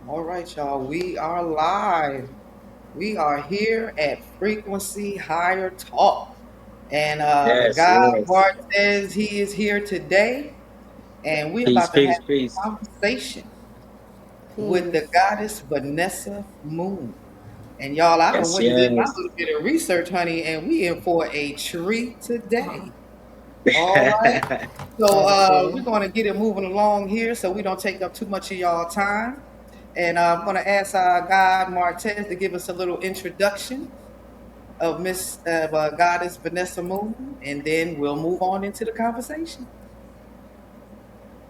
All right, y'all. We are live. We are here at Frequency Higher Talk. And Yes, God yes. Bart says he is here today. And we're Peace, about to have peace, a peace. conversation with the Peace. goddess Vanessa Moon. And y'all, I done Yes, went and did my yes. little bit of research, honey, and we in for a treat Oh, today. All right. So we're gratitude. going to get it moving along here so we don't take up too much of y'all time. And I'm going to ask our God Martez to give us a little introduction of Miss Goddess Vanessa Moon, and then we'll move on into the conversation.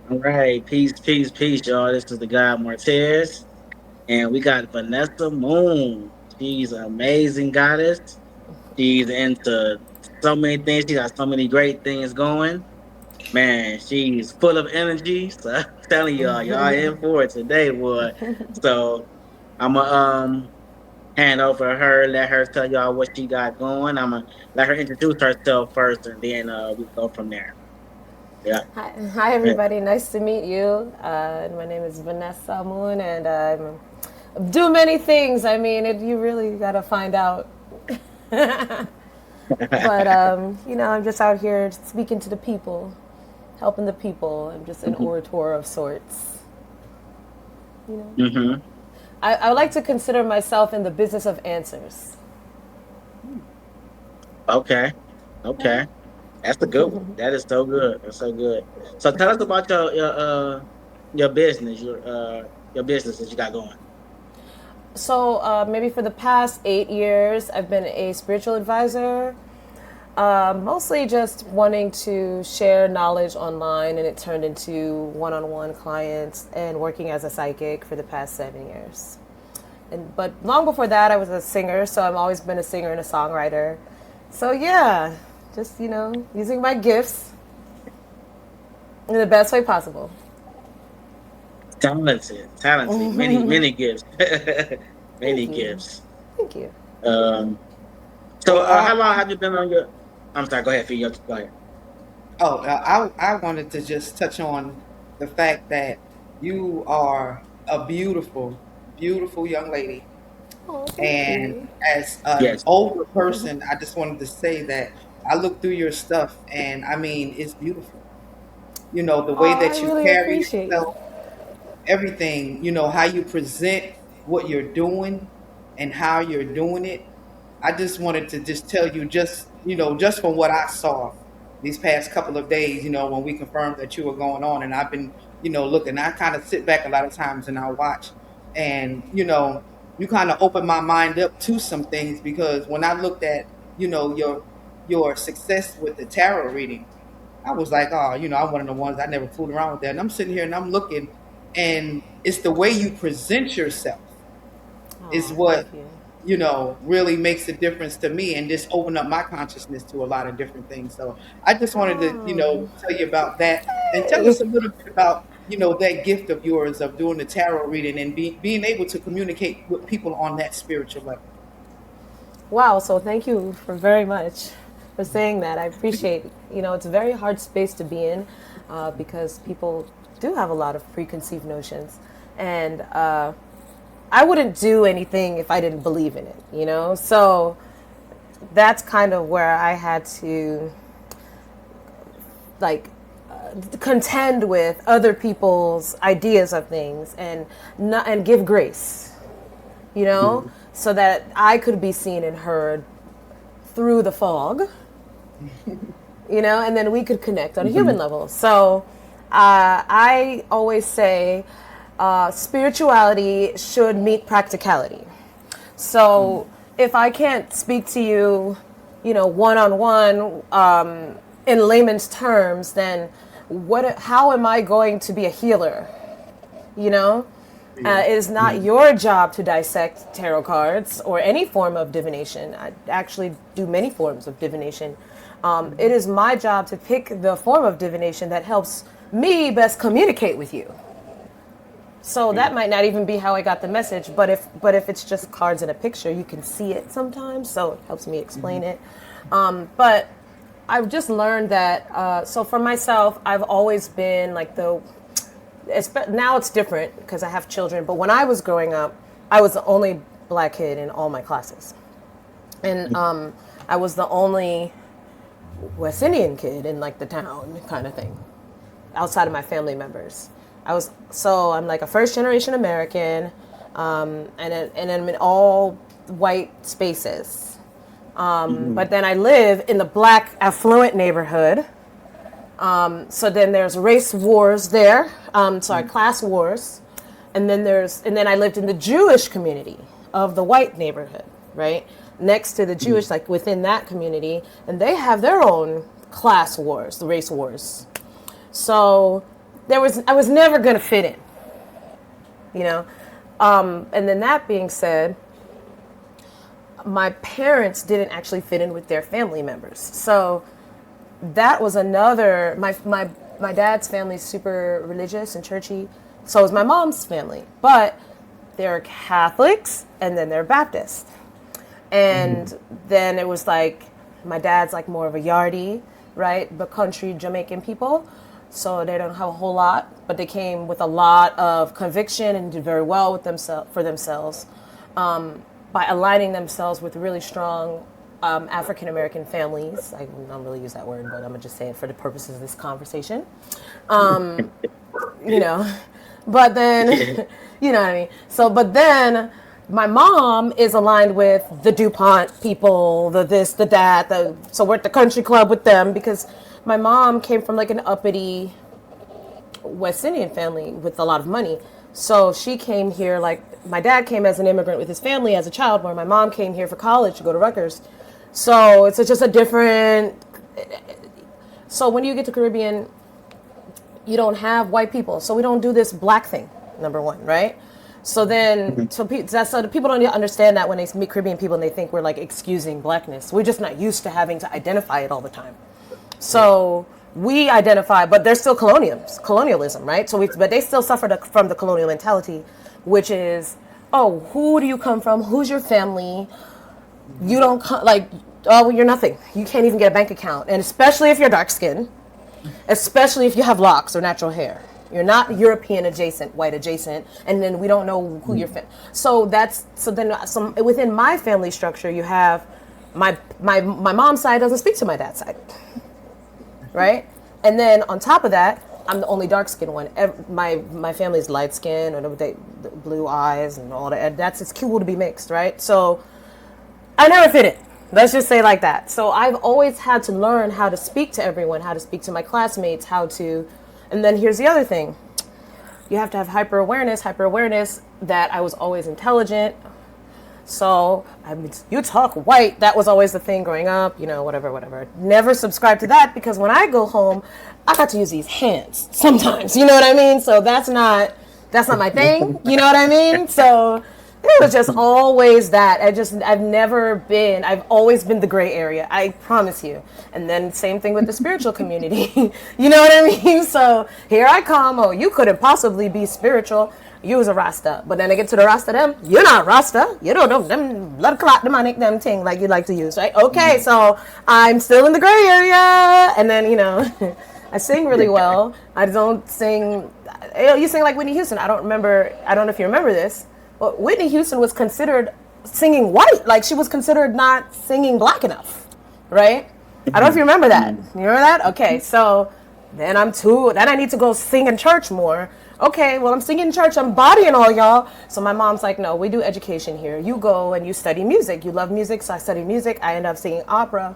All right, peace, peace, peace, y'all. This is the God Martez, and we got Vanessa Moon. She's an amazing goddess. She's into so many things. She got so many great things going. Man, she's full of energy. So I'm telling y'all in for it today, boy. So I'm gonna hand over her, let her tell y'all what she got going. I'm gonna let her introduce herself first, and then we go from there. Yeah. Hi, everybody. Nice to meet you. My name is Vanessa Mooonnn, and do many things. I mean, you really got to find out. But I'm just out here speaking to the people, helping the people. I'm just an hmm orator of sorts. You know, hmm I would like to consider myself in the business of answers. Okay. Okay. That's a good one. That is so good. That's so good. So tell us about your business, your business that you got going. So maybe for the past 8 years, I've been a spiritual advisor. Mostly just wanting to share knowledge online, and it turned into one-on-one clients and working as a psychic for the past 7 years. But long before that, I was a singer, so I've always been a singer and a songwriter. So yeah, just using my gifts in the best way possible. Talented, talented. Many gifts. Many Thank you, gifts. thank you. Um. So Well, how long have you been on your? I'm sorry. Go ahead, Fee. Go ahead. I wanted to just touch on the fact that you are a beautiful, beautiful young lady. Oh, thank And you. as an Yes. older person, I just wanted to say that I looked through your stuff, and I mean, it's beautiful. You know, the way Oh, I that you really carry appreciate you. yourself, everything, how you present what you're doing and how you're doing it. I just wanted to just tell you, just from what I saw these past couple of days, when we confirmed that you were going on, and I've been, looking. I kind of sit back a lot of times and I watch, and you kind of open my mind up to some things because when I looked at, your success with the tarot reading, I was like, oh, I'm one of the ones I never fooled around with that. And I'm sitting here and I'm looking, and it's the way you present yourself is Oh, what thank you. really makes a difference to me and just open up my consciousness to a lot of different things. So I just wanted to, Oh, tell you about that and tell us hey. a little bit about, that gift of yours of doing the tarot reading and being able to communicate with people on that spiritual level. Wow, so thank you for very much for saying that. I appreciate, it's a very hard space to be in because people do have a lot of preconceived notions. And I wouldn't do anything if I didn't believe in it. So that's kind of where I had to, like, contend with other people's ideas of things and not, and give grace, Mhm. so that I could be seen and heard through the fog, and then we could connect on a human Mhm. level. So I always say spirituality should meet practicality. So if I can't speak to you, one on one in layman's terms, then how am I going to be a healer? You know, Yeah. it is not Mhm. your job to dissect tarot cards or any form of divination. I actually do many forms of divination. It is my job to pick the form of divination that helps me best communicate with you. So that might not even be how I got the message, but if it's just cards and a picture, you can see it sometimes, so it helps me explain it. But I've just learned that. So for myself, I've always been like now it's different because I have children. But when I was growing up, I was the only black kid in all my classes, and I was the only West Indian kid in like the town kind of thing, outside of my family members. I'm like a first generation American, and I'm in all white spaces. But then I live in the black affluent neighborhood. So then there's race wars there. Class wars, and then I lived in the Jewish community of the white neighborhood, right next to the Jewish, like within that community, and they have their own class wars, the race wars. So I was never gonna fit in, you know. And then that being said, my parents didn't actually fit in with their family members. So that was another, my dad's family is super religious and churchy. So is my mom's family. But they're Catholics and then they're Baptist. And then it was like, my dad's like more of a yardie, right? But country Jamaican people. So they don't have a whole lot, but they came with a lot of conviction and did very well with themselves by aligning themselves with really strong African American families. I don't really use that word, but I'm gonna just say it for the purposes of this conversation. You know, but then, you know what I mean? So, but then my mom is aligned with the DuPont people, the this, the that, so we're at the country club with them because my mom came from like an uppity West Indian family with a lot of money. So she came here, like my dad came as an immigrant with his family as a child, where my mom came here for college to go to Rutgers. So it's just a different, so when you get to Caribbean, you don't have white people. So we don't do this black thing, number one, right? So then, so the people don't understand that when they meet Caribbean people and they think we're like excusing blackness. We're just not used to having to identify it all the time. So we identify, but there's still colonialism, right? But they still suffer from the colonial mentality, which is, oh, who do you come from? Who's your family? You don't oh, you're nothing. You can't even get a bank account. And especially if you're dark skinned, especially if you have locks or natural hair. You're not European adjacent, white adjacent, and then we don't know who you're. So within my family structure, you have my mom's side doesn't speak to my dad's side, right? And then on top of that, I'm the only dark skinned one. My family's light skinned or the blue eyes and all that. It's cool to be mixed, right? So I never fit it. Let's just say like that. So I've always had to learn how to speak to everyone, how to speak to my classmates, and then here's the other thing. You have to have hyper awareness that I was always intelligent. So you talk white, that was always the thing growing up, whatever. Never subscribed to that because when I go home, I got to use these hands sometimes, you know what I mean? So that's not my thing, you know what I mean? So it was just always that. I've always been the gray area, I promise you. And then same thing with the spiritual community, you know what I mean? So here I come, oh, you couldn't possibly be spiritual. You was a Rasta. But then I get to the Rasta them, you're not Rasta. You don't know them blood clot demonic them thing like you like to use, right? Okay, so I'm still in the gray area. And then, I sing really well. I don't sing, you sing like Whitney Houston. I don't know if you remember this. But Whitney Houston was considered singing white, like she was considered not singing black enough, right? I don't know if you remember that. You remember that? Okay, so then I need to go sing in church more. Okay, well, I'm singing in church, I'm bodying all y'all. So my mom's like, no, we do education here. You go and you study music. You love music, so I study music. I end up singing opera.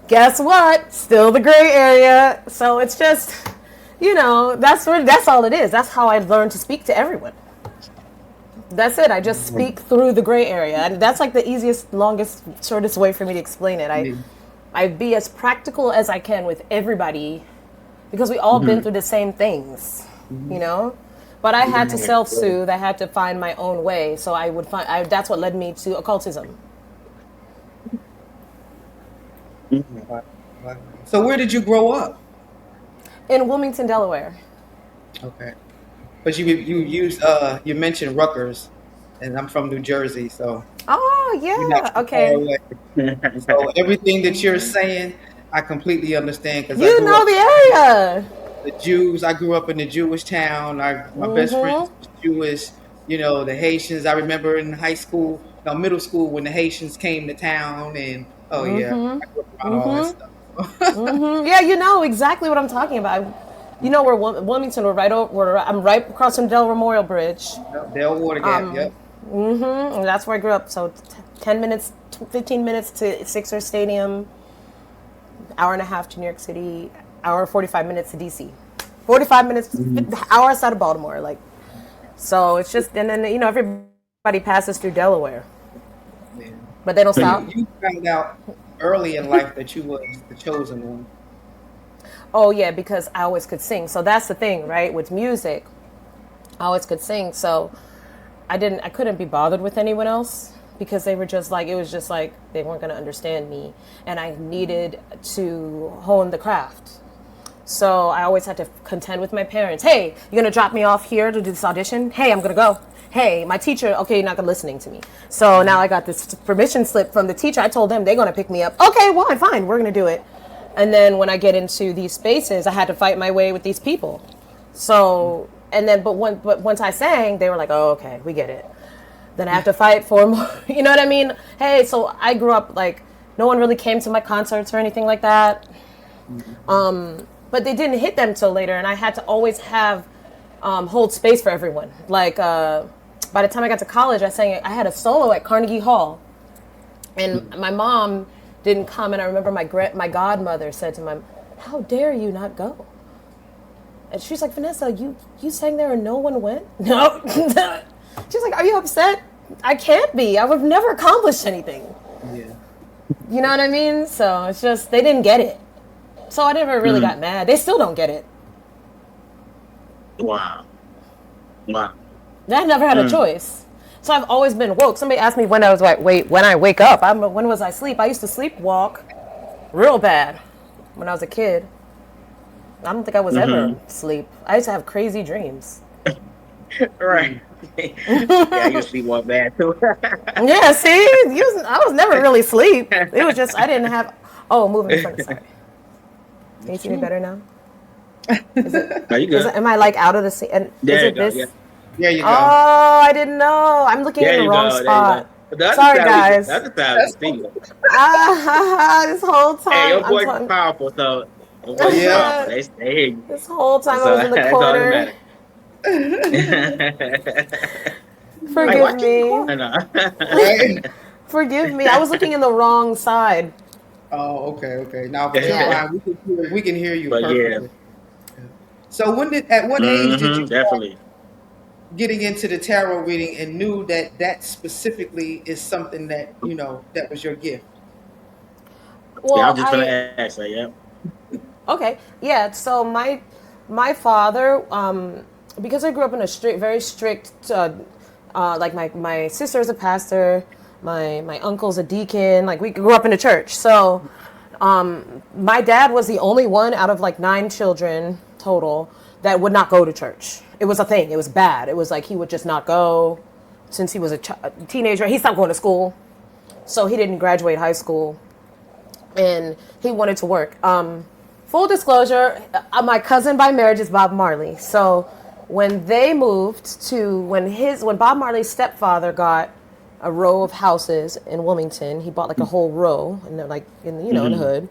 Guess what? Still the gray area. So it's just, that's all it is. That's how I learned to speak to everyone. That's it. I just speak through the gray area. And that's like the easiest, longest, shortest way for me to explain it. I be as practical as I can with everybody because we all been through the same things, But I had to self-soothe. I had to find my own way. So that's what led me to occultism. So where did you grow up? In Wilmington, Delaware. Okay. But you mentioned Rutgers, and I'm from New Jersey, so. Oh yeah, okay. So everything that you're saying, I completely understand because you know the area. the Jews. I grew up in a Jewish town. My best friend Mm-hmm. was Jewish. The Haitians. I remember in high school, no, middle school, when the Haitians came to town, and oh yeah, I grew up around all that Mm-hmm. stuff. Mm-hmm. Yeah, you know exactly what I'm talking about. You know, we're Wilmington. We're right over. I'm right across from Delaware Memorial Bridge. Yep, Dale Water Gap. Yep. And that's where I grew up. So 10 minutes, 15 minutes to Sixers Stadium, hour and a half to New York City, hour and 45 minutes to DC. 45 minutes, hour outside of Baltimore. Like, so it's just, and then, everybody passes through Delaware, Yeah. but they don't So stop. you found out early in life that you was the chosen one. Oh, yeah, because I always could sing. So that's the thing, right? With music, I always could sing. So I couldn't be bothered with anyone else because they were just like, it was just like they weren't going to understand me. And I needed to hone the craft. So I always had to contend with my parents. Hey, you're going to drop me off here to do this audition? Hey, I'm going to go. Hey, my teacher, okay, you're not listening to me. So now I got this permission slip from the teacher. I told them they're going to pick me up. Okay, well, fine, we're going to do it. And then when I get into these spaces, I had to fight my way with these people. So, and then, but once I sang, they were like, oh, okay, we get it. Then I have to fight for more, you know what I mean? Hey, so I grew up like, no one really came to my concerts or anything like that. But they didn't hit them till later, and I had to always hold space for everyone. Like, by the time I got to college, I had a solo at Carnegie Hall. And my mom didn't come, and I remember my godmother said to my, how dare you not go? And she's like, Vanessa, you sang there and no one went? No. She's like, are you upset? I can't be. I would have never accomplished anything. Yeah. You know what I mean? So it's just, they didn't get it. So I never really got mad. They still don't get it. Wow. Wow. I never had a choice. So I've always been woke. Somebody asked me when I was like, when I wake up. When was I asleep? I used to sleepwalk real bad when I was a kid. I don't think I was ever asleep. I used to have crazy dreams. Right. Yeah, you sleepwalk bad too. Yeah, see? I was never really asleep. It was just, I didn't have, moving in front. Sorry. Can you see me better now? No, you good. Am I like out of the scene? And There is you it go. this? Yeah. There you go. Oh, I didn't know. I'm looking There in the you wrong go. spot. There you go. Sorry, guys. That's the time to speak. This whole time. Hey, your I'm voice is talking- powerful, so your voice is Yeah. powerful. They hear you. This whole time So I was in the that's all that corner. matters. Forgive me. Right? Forgive me. I was looking in the wrong side. Oh, okay. Now, Yeah. we can hear you But yeah. perfectly. So at what age did you start Definitely. getting into the tarot reading and knew that specifically is something that that was your gift? Yeah, I Well, was just gonna ask that. Yeah. okay, yeah. So my father, because I grew up in a very strict, like my sister's a pastor, my uncle's a deacon. Like we grew up in the church. So, my dad was the only one out of like 9 children total that would not go to church. It was a thing. It was bad. It was like he would just not go. Since he was a teenager, he stopped going to school, so he didn't graduate high school, and he wanted to work. Full disclosure, my cousin by marriage is Bob Marley. So when they moved to when Bob Marley's stepfather got a row of houses in Wilmington, he bought like a whole row, and they're like in the hood.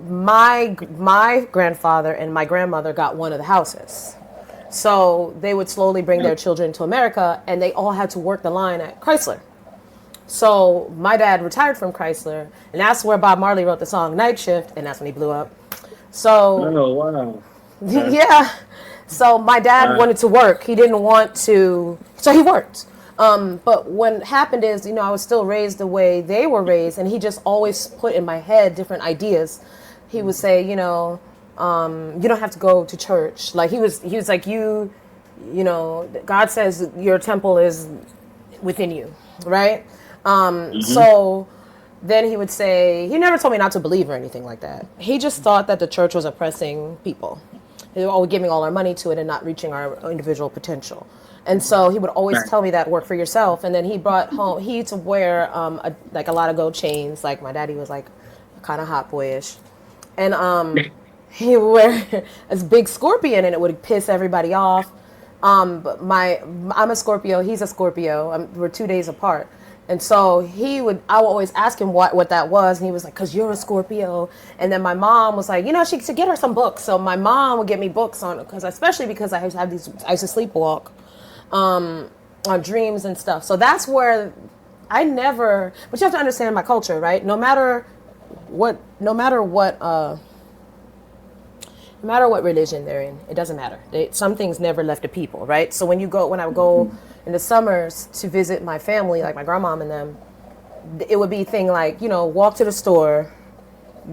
My grandfather and my grandmother got one of the houses. So they would slowly bring their children to America, and they all had to work the line at Chrysler. So my dad retired from Chrysler, and that's where Bob Marley wrote the song Night Shift, and that's when he blew up. So, Oh wow. yeah. So my dad wanted to work. He didn't want to, so he worked. But what happened is, I was still raised the way they were raised, and he just always put in my head different ideas. He would say, you don't have to go to church. Like he was like, God says your temple is within you, right? So then he would say, he never told me not to believe or anything like that. He just thought that the church was oppressing people. They were always giving all our money to it and not reaching our individual potential. And so he would always tell me that work for yourself. And then he brought home, he used to wear a lot of gold chains. Like my daddy was like kind of hot boyish. And he would wear this big scorpion, and it would piss everybody off. But I'm a Scorpio. He's a Scorpio. We're 2 days apart. And so I would always ask him what that was. And he was like, cause you're a Scorpio. And then my mom was like, she should get her some books. So my mom would get me books on it. Especially because I used to sleepwalk, on dreams and stuff. So that's where but you have to understand my culture, right? No matter what religion they're in, it doesn't matter. Some things never left the people, right? So when I would go in the summers to visit my family, like my grandmom and them, it would be thing like, walk to the store,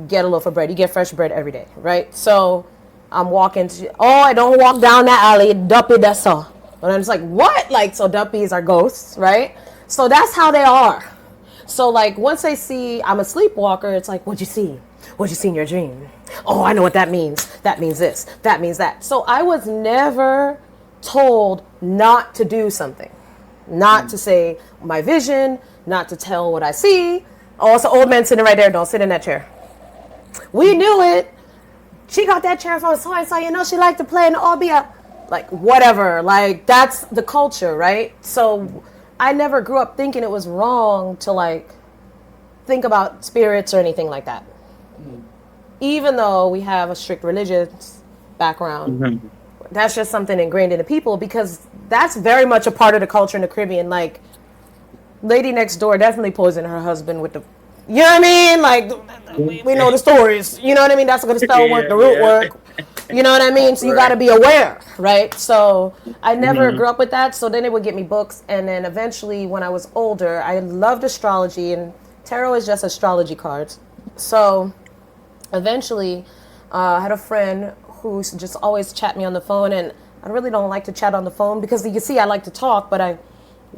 get a loaf of bread. You get fresh bread every day, right? So I'm walking I don't walk down that alley, duppy, that's all. And I'm just like, what? Like, so duppies are ghosts, right? So that's how they are. So like once they see I'm a sleepwalker, it's like, what'd you see? What'd you see in your dream? Oh, I know what that means. That means this. That means that. So I was never told not to do something, not to say my vision, not to tell what I see. Oh, it's an old man sitting right there. Don't sit in that chair. We knew it. She got that chair from so she liked to play in the obia. Like, whatever. Like, that's the culture, right? So I never grew up thinking it was wrong to, like, think about spirits or anything like that. Even though we have a strict religious background, that's just something ingrained in the people because that's very much a part of the culture in the Caribbean. Like, lady next door definitely poisoned her husband with the, you know what I mean? Like, we know the stories. You know what I mean? That's going to spell work, the root work. You know what I mean? So you got to be aware, right? So I never grew up with that. So then it would get me books. And then eventually when I was older, I loved astrology, and tarot is just astrology cards. So eventually I had a friend who just always chat me on the phone, and I really don't like to chat on the phone because you can see I like to talk, but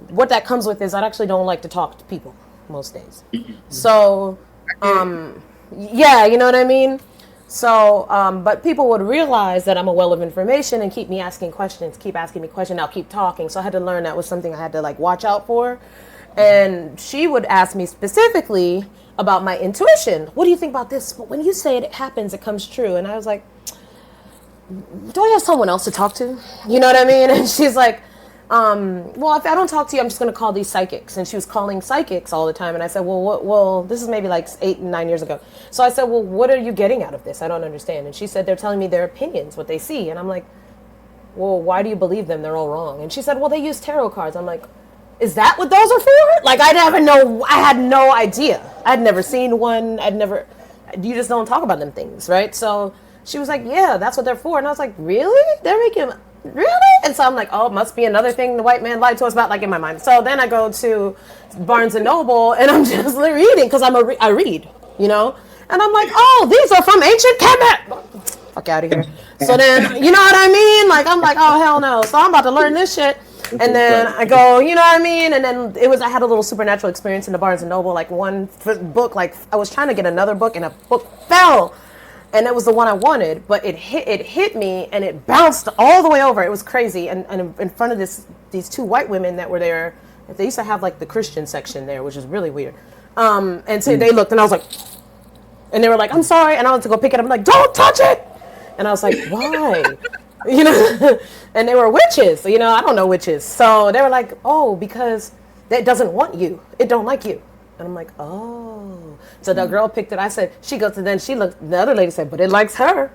what that comes with is I actually don't like to talk to people most days. So yeah, you know what I mean? So but people would realize that I'm a well of information and keep asking me questions, I'll keep talking. So I had to learn that was something I had to like watch out for. And she would ask me specifically about my intuition. What do you think about this? But when you say it happens, it comes true. And I was like, do I have someone else to talk to? You know what I mean? And she's like, well, if I don't talk to you, I'm just going to call these psychics. And she was calling psychics all the time. And I said, well, this is maybe like 8 and 9 years ago. So I said, well, what are you getting out of this? I don't understand. And she said, they're telling me their opinions, what they see. And I'm like, well, why do you believe them? They're all wrong. And she said, well, they use tarot cards. I'm like, is that what those are for? Like, I had no idea. I'd never seen one. You just don't talk about them things, right? So she was like, yeah, that's what they're for. And I was like, really? Really? And so I'm like, oh, it must be another thing the white man lied to us about, like, in my mind. So then I go to Barnes and Noble, and I'm just reading, because I read, you know? And I'm like, oh, these are from ancient Kemet. Fuck out of here. So then, you know what I mean? Like, I'm like, oh, hell no. So I'm about to learn this shit. And then I go, you know what I mean? And then I had a little supernatural experience in the Barnes and Noble, like one book, like I was trying to get another book and a book fell. And it was the one I wanted, but it hit me and it bounced all the way over. It was crazy. And in front of these two white women that were there, they used to have like the Christian section there, which is really weird. And so they looked and I was like, and they were like, I'm sorry. And I went to go pick it up. I'm like, don't touch it. And I was like, why? You know, and they were witches, you know, I don't know witches. So they were like, oh, because it doesn't want you. It don't like you. And I'm like, oh. So the girl picked it. I said, she goes, and then she looked, the other lady said, but it likes her.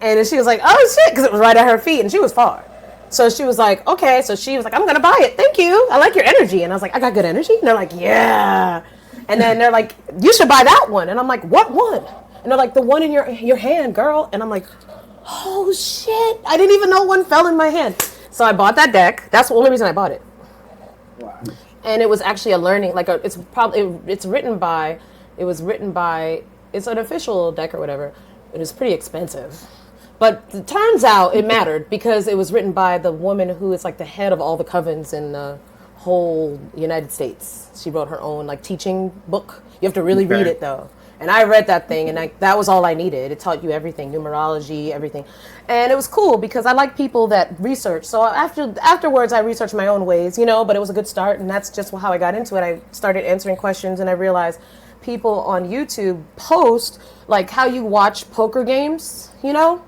And then she was like, oh shit, because it was right at her feet and she was far. So she was like, okay. So she was like, I'm going to buy it. Thank you. I like your energy. And I was like, I got good energy? And they're like, yeah. And then they're like, you should buy that one. And I'm like, what one? And they're like, the one in your hand, girl. And I'm like, oh shit, I didn't even know one fell in my hand. So I bought that deck. That's the only reason I bought it. Wow. And it was actually a learning, like it's written by, it's an official deck or whatever. It was pretty expensive. But it turns out it mattered because it was written by the woman who is like the head of all the covens in the whole United States. She wrote her own like teaching book. You have to really read it though. And I read that thing, and that was all I needed. It taught you everything, numerology, everything. And it was cool because I like people that research. So afterwards, I researched my own ways, you know, but it was a good start, and that's just how I got into it. I started answering questions, and I realized people on YouTube post like how you watch poker games, you know,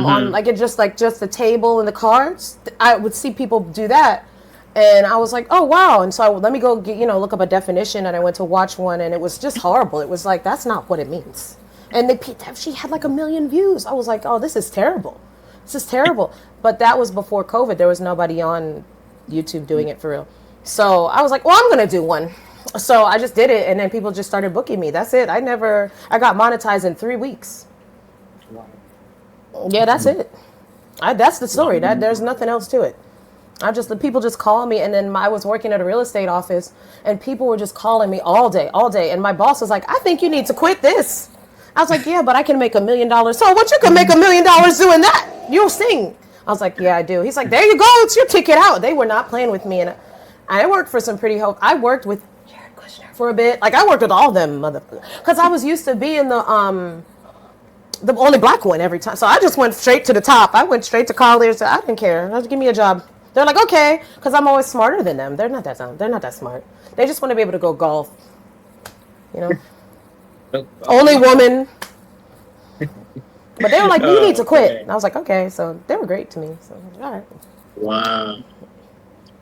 on Mm-hmm. like it just like just the table and the cards. I would see people do that, and I was like, oh wow. And so let me go get, look up a definition, and I went to watch one, and it was just horrible. It was like that's not what it means. And she had like 1 million views. I was like, oh, this is terrible. This is terrible. But that was before COVID. There was nobody on YouTube doing it for real. So I was like, well, I'm gonna do one. So I just did it, and then people just started booking me. That's it. I got monetized in 3 weeks. Yeah, that's it. That's the story. That there's nothing else to it. The people just call me, and then I was working at a real estate office, and people were just calling me all day, all day. And my boss was like, "I think you need to quit this." I was like, "Yeah, but I can make $1 million." So what? You can make $1 million doing that? You'll sing. I was like, "Yeah, I do." He's like, "There you go. It's your ticket out." They were not playing with me, and I worked for some pretty help. I worked with Jared Kushner for a bit. Like I worked with all them motherfuckers because I was used to being the only black one every time. So I just went straight to the top. I went straight to college. So I didn't care. Just give me a job. They're like, okay, because I'm always smarter than them. They're not that dumb. They're not that smart. They just want to be able to go golf. You know, only woman. But they were like, you need to Oh quit. And man. I was like, okay. So they were great to me. So I was like, all right. Wow.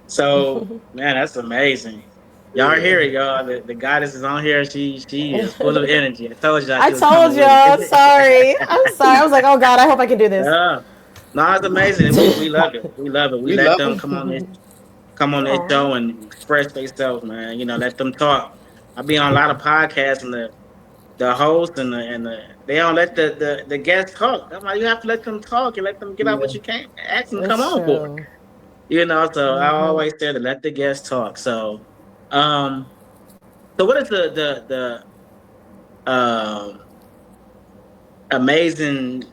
So man, that's amazing. Y'all hear it, y'all. The goddess is on here. She is full of energy. I told y'all I she was told coming with y'all. it. Sorry. I'm sorry. I was like, oh God, I hope I can do this. Yeah. No, it's amazing. We love it. We love it. We We let love them it. come on this Oh, show and express themselves, man. Let them talk. I be on a lot of podcasts and the host and they don't let the guests talk. I'm like, you have to let them talk and let them get out Yeah. what you can't ask them to come it's on for. true. So I always say to let the guests talk. Um, so what is the amazing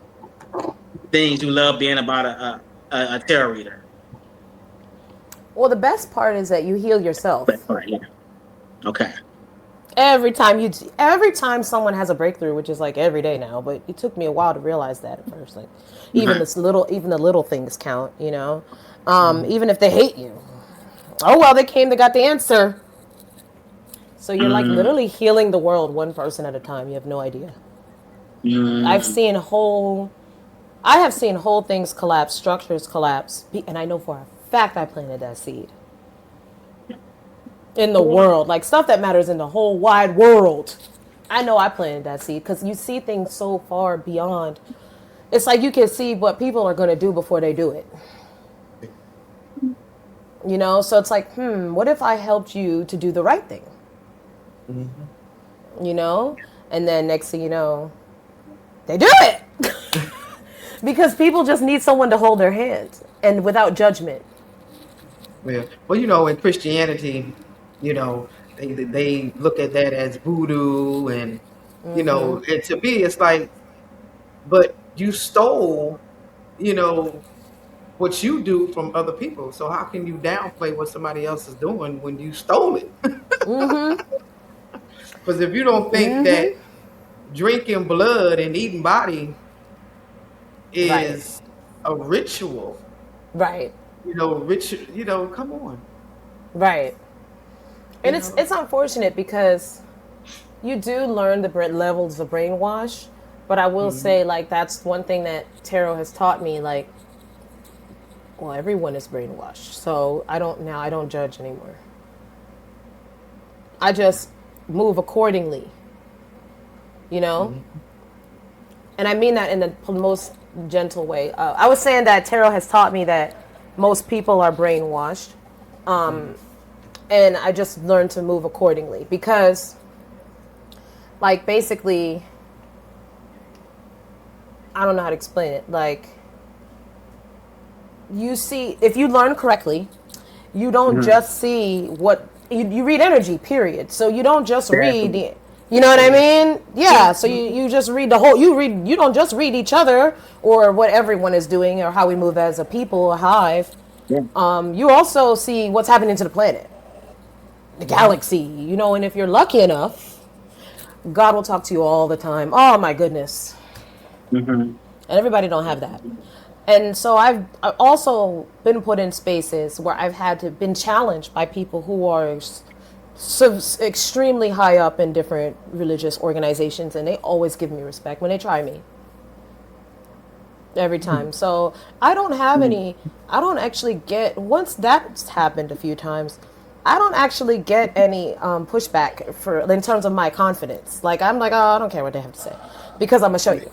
things you love being about a tarot reader? Well, the best part is that you heal yourself. Right, yeah. Okay. Every time someone has a breakthrough, which is like every day now, but it took me a while to realize that at first. Like Okay. even the little things count, Mhm. even if they hate you. Oh well, they got the answer. So you're like Mm, literally healing the world one person at a time. You have no idea. I've mm, seen whole I have seen whole things collapse, structures collapse, and I know for a fact I planted that seed in the world, like stuff that matters in the whole wide world. I know I planted that seed because you see things so far beyond. It's like you can see what people are going to do before they do it. So it's like, what if I helped you to do the right thing? Mhm. You know, and then next thing you know, they do it because people just need someone to hold their hand and without judgment. Yeah. Well, in Christianity, you know, they look at that as voodoo, and and to me, it's like, but you stole, you know, what you do from other people. So how can you downplay what somebody else is doing when you stole it? Because if you don't think that drinking blood and eating body Right, is a ritual, right, come on, right. you And it's know. it's unfortunate because you do learn the levels of brainwash, but I will Mhm. say like that's one thing that tarot has taught me. Like, well, everyone is brainwashed, so I don't judge anymore. I just move accordingly, you know. Mhm. And I mean that in the most gentle way. I was saying that tarot has taught me that most people are brainwashed, Mhm. and I just learned to move accordingly because, like, basically, I don't know how to explain it. Like, you see, if you learn correctly, you don't mm. just see what you read energy, period. So you don't just read Definitely. the, you know what I Yeah. mean? Yeah. So you just read the whole, you don't just read each other or what everyone is doing or how we move as a people, a hive. Yeah. You also see what's happening to the planet, the Mhm. galaxy, and if you're lucky enough, God will talk to you all the time. Oh my goodness. Hmm. And everybody don't have that. And so I've also been put in spaces where I've had to been challenged by people who are so extremely high up in different religious organizations, and they always give me respect when they try me every time. So I don't have any. I don't actually get once that's happened a few times. I don't actually get any pushback for in terms of my confidence. Like I'm like, oh, I don't care what they have to say, because I'm gonna show you,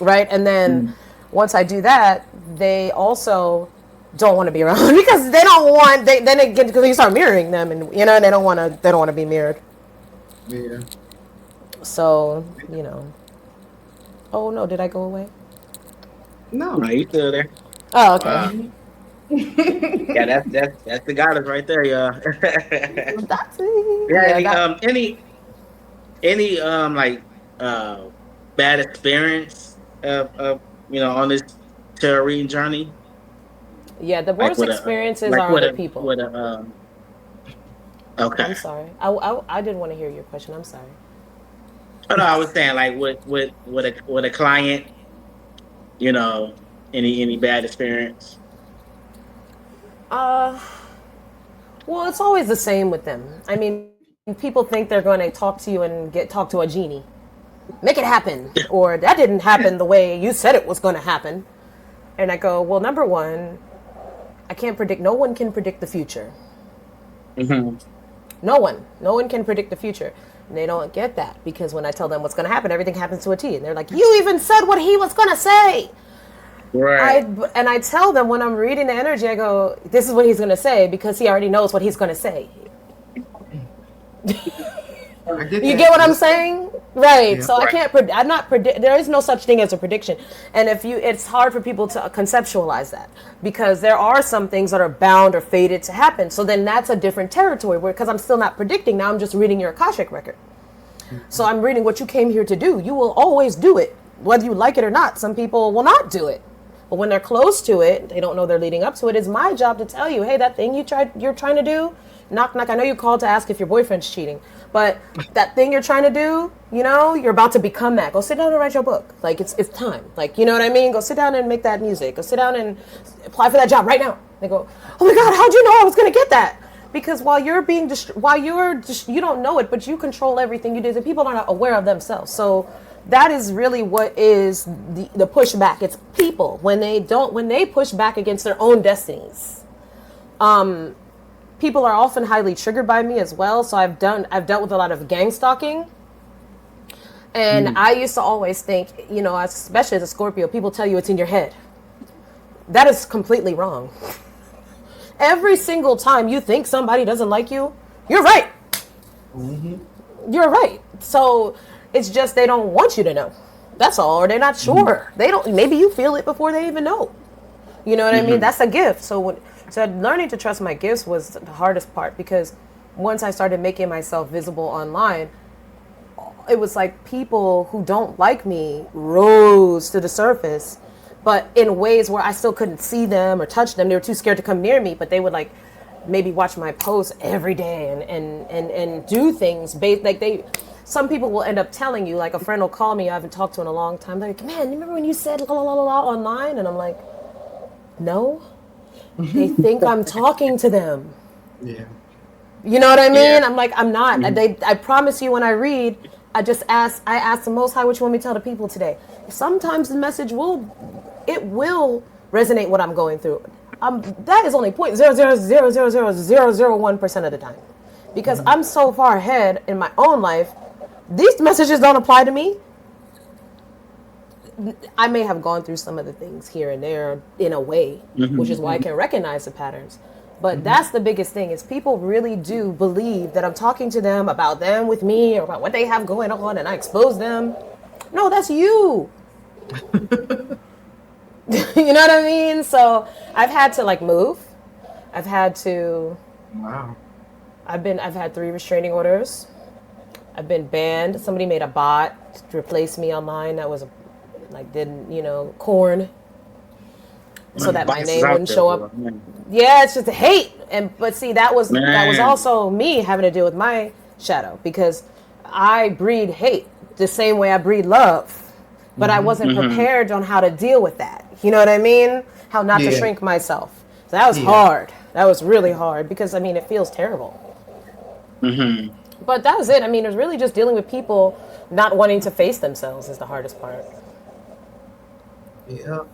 right? And then once I do that, they also don't want to be around because they don't want. Then it get because you start mirroring them, and they don't want to. They don't want to be mirrored. Yeah. So Oh no, did I go away? No. No, you still there? Oh, okay. Wow. Yeah, that's the goddess right there, y'all. That's it. Yeah, Yeah, any that. like uh bad experience on this tarot reading journey? Yeah, the Like worst experiences like are other people. with a okay. I'm sorry. I didn't want to hear your question. I'm sorry. Oh no, I was saying like with a client, you know, any bad experience. Uh, well, it's always the same with them. I mean, people think they're going to talk to you and talk to a genie, make it happen, or that didn't happen the way you said it was going to happen. And I go, well, number one, I can't predict. No one can predict the future. Hmm. No one can predict the future. And they don't get that because when I tell them what's going to happen, everything happens to a T. And they're like, you even said what he was going to say. Right. I tell them when I'm reading the energy, I go, this is what he's going to say because he already knows what he's going to say. I get You that. get what I'm saying? Right. Yeah. So I Right. can't I'm not predict there is no such thing as a prediction. And it's hard for people to conceptualize that because there are some things that are bound or fated to happen. So then that's a different territory where because I'm still not predicting, now I'm just reading your Akashic record. So I'm reading what you came here to do. You will always do it, whether you like it or not. Some people will not do it. But when they're close to it, they don't know they're leading up to it. It's my job to tell you, hey, that thing you're trying to do, knock knock. I know you called to ask if your boyfriend's cheating, but that thing you're trying to do, you're about to become that. Go sit down and write your book. Like it's time. Like, you know what I mean? Go sit down and make that music. Go sit down and apply for that job right now. They go, oh my God, how'd you know I was gonna get that? Because while you're you don't know it, but you control everything you do. And people are not aware of themselves. So that is really what is the pushback. It's people when they push back against their own destinies. People are often highly triggered by me as well. So I've dealt with a lot of gang stalking. And I used to always think, especially as a Scorpio, people tell you it's in your head. That is completely wrong. Every single time you think somebody doesn't like you, you're right. You're right. So it's just they don't want you to know. That's all. Or they're not sure. They don't. Maybe you feel it before they even know. You know what I mean? That's a gift. So learning to trust my gifts was the hardest part because once I started making myself visible online, it was like people who don't like me rose to the surface, but in ways where I still couldn't see them or touch them. They were too scared to come near me, but they would like maybe watch my posts every day and do things based like they. Some people will end up telling you, like a friend will call me, I haven't talked to in a long time. They're like, man, you remember when you said la la la la online? And I'm like, no. They think I'm talking to them. Yeah. You know what I mean? Yeah. I'm like, I'm not. I promise you when I read, I ask the Most High what you want me to tell the people today. Sometimes the message will resonate what I'm going through. That is only 0.0000001% of the time. Because I'm so far ahead in my own life, these messages don't apply to me. I may have gone through some of the things here and there in a way, which is why I can recognize the patterns. But that's the biggest thing is people really do believe that I'm talking to them about them with me or about what they have going on and I expose them. No, that's you. You know what I mean? So I've had to like move. I've had to. Wow. I've had 3 restraining orders. I've been banned. Somebody made a bot to replace me online that was corn. So that my name wouldn't show up. Yeah, it's just hate. But see, that was also me having to deal with my shadow because I breed hate the same way I breed love. But I wasn't prepared on how to deal with that. You know what I mean? How not to shrink myself. So that was hard. That was really hard because it feels terrible. Mm-hmm. But that was it. I mean, it was really just dealing with people not wanting to face themselves is the hardest part. Yeah.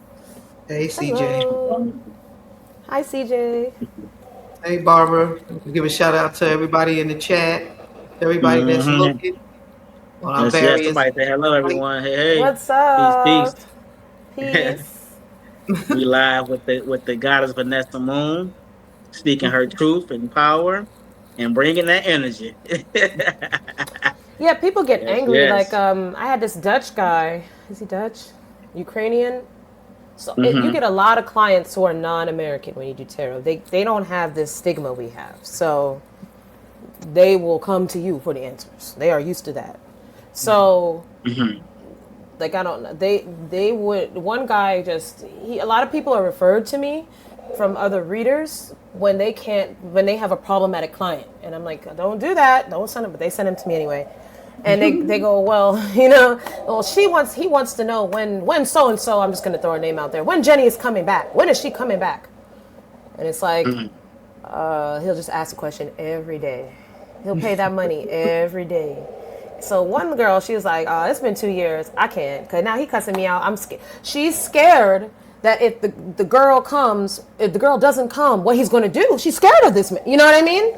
Hey, CJ. Hello. Hi, CJ. Hey, Barbara. Give a shout out to everybody in the chat, everybody that's Mm-hmm. looking on our Yes, yes. various Somebody say hello, sites. everyone. Hey, hey. What's Peace, peace. up? Peace. We live with the goddess Vanessa Moon, speaking her truth and power, and bringing that energy. Yeah, people get Yes, angry. Like, yes. I had this Dutch guy. Is he Dutch? Ukrainian? So you Mm-hmm. get a lot of clients who are non-American when you do tarot. They don't have this stigma we have. So they will come to you for the answers. They are used to that. So Mm-hmm. like I don't know. They would one guy just he a lot of people are referred to me from other readers when they have a problematic client. And I'm like, don't do that. Don't send them, but they send them to me anyway. And they go, well, well he wants to know when so and so, I'm just gonna throw her name out there. When Jenny is coming back. When is she coming back? And it's like, Mm-hmm. he'll just ask a question every day. He'll pay that money every day. So one girl, she was like, "Oh, it's been 2 years. I can't, cause now he cussing me out. I'm scared." She's scared that if if the girl doesn't come, what he's going to do? She's scared of this man. You know what I mean?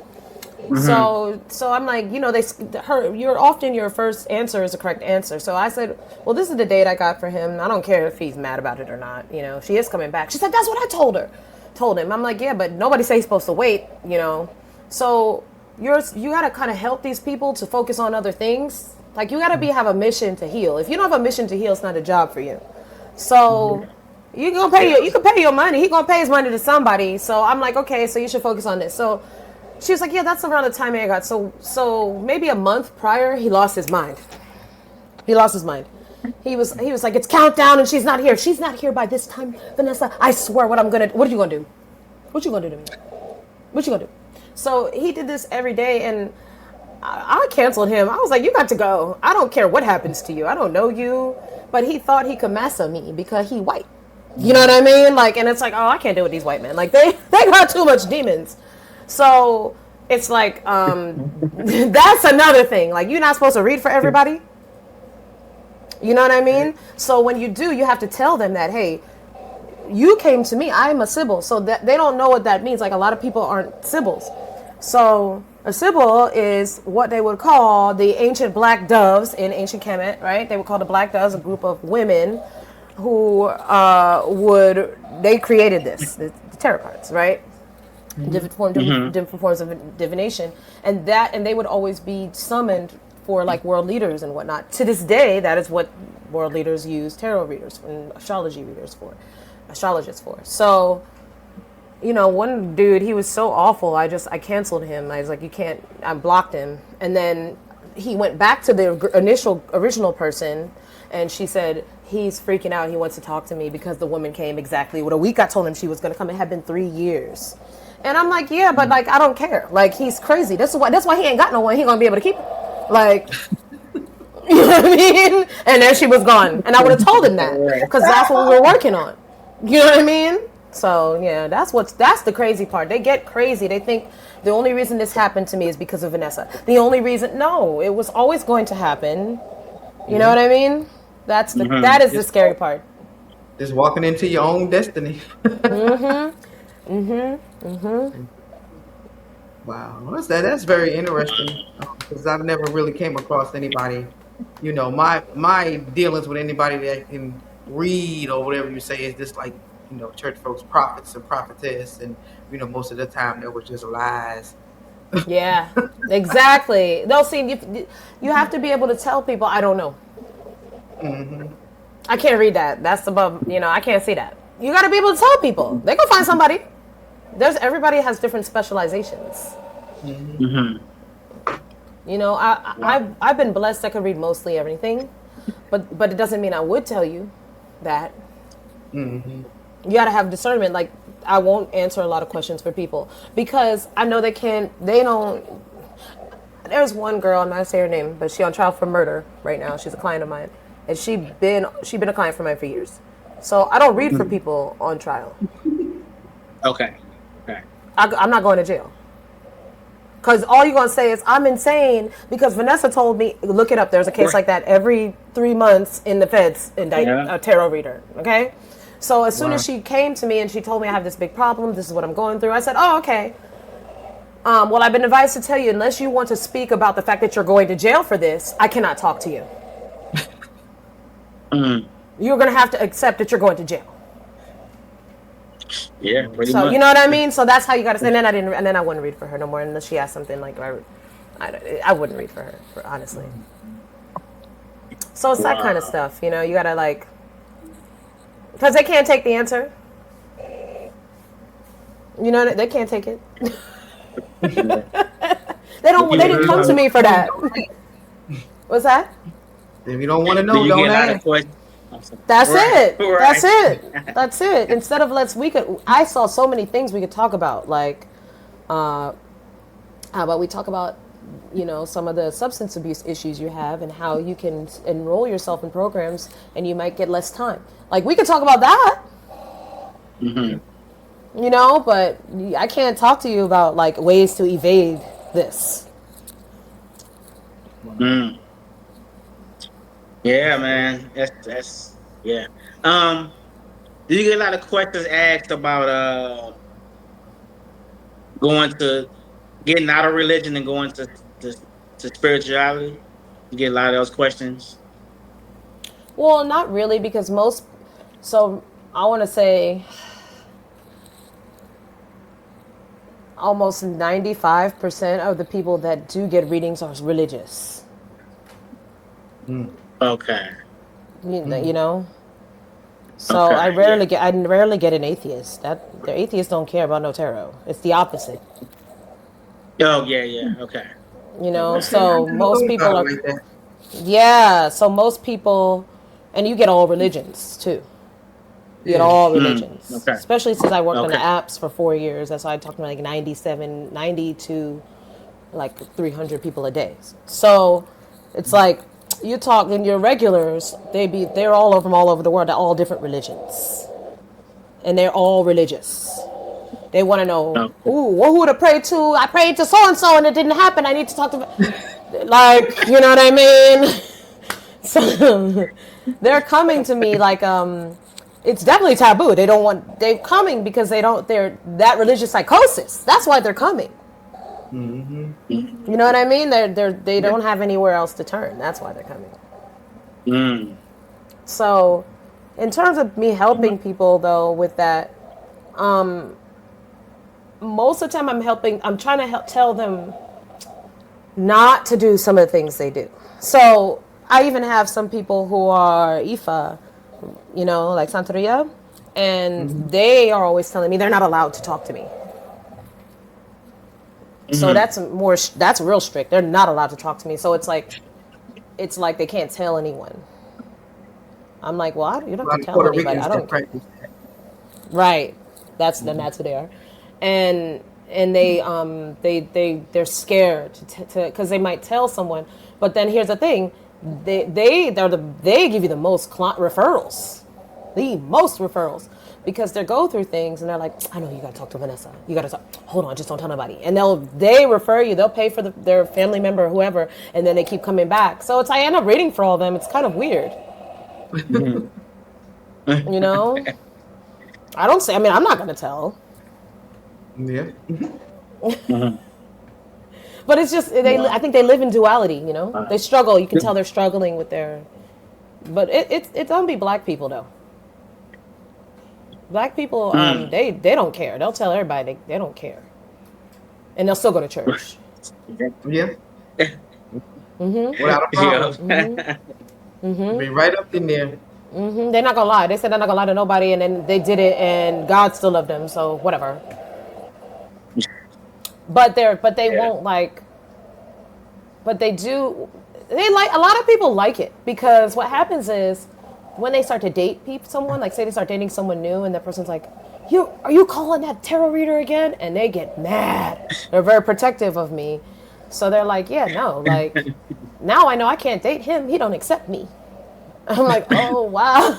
Mm-hmm. So I'm like, your first answer is the correct answer. So I said, well, this is the date I got for him. I don't care if he's mad about it or not. She is coming back. She said, that's what I told him. I'm like, yeah, but nobody say he's supposed to wait. So you got to kind of help these people to focus on other things. Like you got to have a mission to heal. If you don't have a mission to heal, it's not a job for you. So you can pay your money. He gonna pay his money to somebody. So I'm like, okay, so you should focus on this. So she was like, yeah, that's around the time I got. So maybe a month prior, he lost his mind. He lost his mind. He was like, it's countdown and she's not here. She's not here by this time, Vanessa. I swear, what are you gonna do? What you gonna do to me? What you gonna do? So he did this every day, and I canceled him. I was like, you got to go. I don't care what happens to you. I don't know you. But he thought he could massa me because he white. You know what I mean? Like, and it's like, oh, I can't deal with these white men. Like, they got too much demons. So it's like, that's another thing. Like, you're not supposed to read for everybody. You know what I mean? So when you do, you have to tell them that, hey, you came to me. I'm a Sybil. So that they don't know what that means. Like, a lot of people aren't Sybils. So a Sybil is what they would call the ancient black doves in ancient Kemet, right? They would call the black doves a group of women who they created the tarot cards, right? Different forms of divination, and they would always be summoned for like world leaders and whatnot. To this day, that is what world leaders use tarot readers and astrologists for. So, one dude, he was so awful. I canceled him. I was like, you can't. I blocked him, and then he went back to the original person, and she said he's freaking out. He wants to talk to me because the woman came exactly what a week I told him she was going to come. It had been 3 years. And I'm like, yeah, but like, I don't care. Like, he's crazy. That's why he ain't got no one. He gonna be able to keep it. Like, you know what I mean? And then she was gone. And I would have told him that because that's what we were working on. You know what I mean? So yeah, that's the crazy part. They get crazy. They think the only reason this happened to me is because of Vanessa. The only reason, no, it was always going to happen. You know what I mean? That is the scary part. Just walking into your own destiny. Wow, that's very interesting because I've never really came across anybody. My dealings with anybody that can read or whatever you say is just like church folks, prophets and prophetess, and most of the time that was just lies. Yeah, exactly. They'll see you have to be able to tell people I don't know. I can't read that. That's above. I can't see that. You got to be able to tell people. They go find somebody. Everybody has different specializations. Mm-hmm. I've been blessed. I can read mostly everything, but it doesn't mean I would tell you that. You got to have discernment. Like, I won't answer a lot of questions for people because I know they don't. There's one girl, I'm not gonna say her name, but she's on trial for murder right now. She's a client of mine, and she been a client of mine for years. So I don't read for people on trial. Okay. Okay. I'm not going to jail. Because all you're going to say is, I'm insane because Vanessa told me, look it up. There's a case like that every 3 months in the feds indict Yeah. a tarot reader. Okay. So as soon Wow. as she came to me and she told me I have this big problem, this is what I'm going through, I said, oh, okay. Well, I've been advised to tell you, unless you want to speak about the fact that you're going to jail for this, I cannot talk to you. You're going to have to accept that you're going to jail. Yeah, pretty So much. you know what I mean. So that's how you got to. And then I didn't. And then I wouldn't read for her no more unless she asked something like, I wouldn't read for her, honestly. So it's that kind of stuff. You know, you gotta like, because they can't take the answer. You know, they can't take it. They don't. They didn't come to me for that. What's that? If you don't want to Do know, you don't get a lot of ask. questions? That's Right, it. right. That's it. That's it. Instead of I saw so many things we could talk about. Like, how about we talk about, you know, some of the substance abuse issues you have and how you can enroll yourself in programs and you might get less time. Like, we could talk about that. You know, but I can't talk to you about like ways to evade this. Mm. Yeah, man. That's yeah. Do you get a lot of questions asked about going to getting out of religion and going to spirituality? You get a lot of those questions. Well, not really, because so I want to say almost 95% of the people that do get readings are religious. Okay. You know? So Okay, I rarely get an atheist. The atheists don't care about no tarot. It's the opposite. Oh yeah. Okay. You know, Okay. so most people are like that. yeah, so most people, and you get all religions too. You get all religions. Okay. Especially since I worked on the Okay. apps for 4 years. That's why I talked to like 90 to like 300 people a day. So it's like you talk in your regulars, they're all over the world, they're all different religions. And they're all religious. They want to know, Okay. who would I pray to? I prayed to so and so and it didn't happen. I need to talk to like, you know what I mean? So they're coming to me like it's definitely taboo. They're coming because they're that religious psychosis. That's why they're coming. You know what I mean? They don't have anywhere else to turn. That's why they're coming. Mm. So, in terms of me helping people though with that, most of the time I'm trying to tell them not to do some of the things they do. So, I even have some people who are Ifa, you know, like Santeria, and they are always telling me they're not allowed to talk to me. So that's real strict. They're not allowed to talk to me. So it's like they can't tell anyone. I'm like, well, you don't have to tell Puerto anybody. Ricans I that don't. practice that. Right. That's who they are, and they're scared to because they might tell someone. But then here's the thing, they give you the most referrals, because they go through things and they're like, I know you gotta talk to Vanessa. You gotta talk. Hold on, just don't tell nobody. And they refer you. They'll pay for their family member or whoever, and then they keep coming back. So I end up reading for all of them. It's kind of weird, you know. I don't say. I mean, I'm not gonna tell. Yeah. But it's just I think they live in duality. You know, they struggle. You can tell they're struggling with their. But it don't be black people though. Black people, they don't care. They'll tell everybody they don't care, and they'll still go to church. Yeah. Without a problem. Be right up in there. They're not gonna lie. They said they're not gonna lie to nobody, and then they did it, and God still loved them. So whatever. But they won't like. But they do. They like a lot of people like it because what happens is when they start to date someone, like say they start dating someone new, and that person's like, are you calling that tarot reader again? And they get mad. They're very protective of me, so they're like, yeah, no, like now I know I can't date him. He don't accept me. I'm like, oh wow.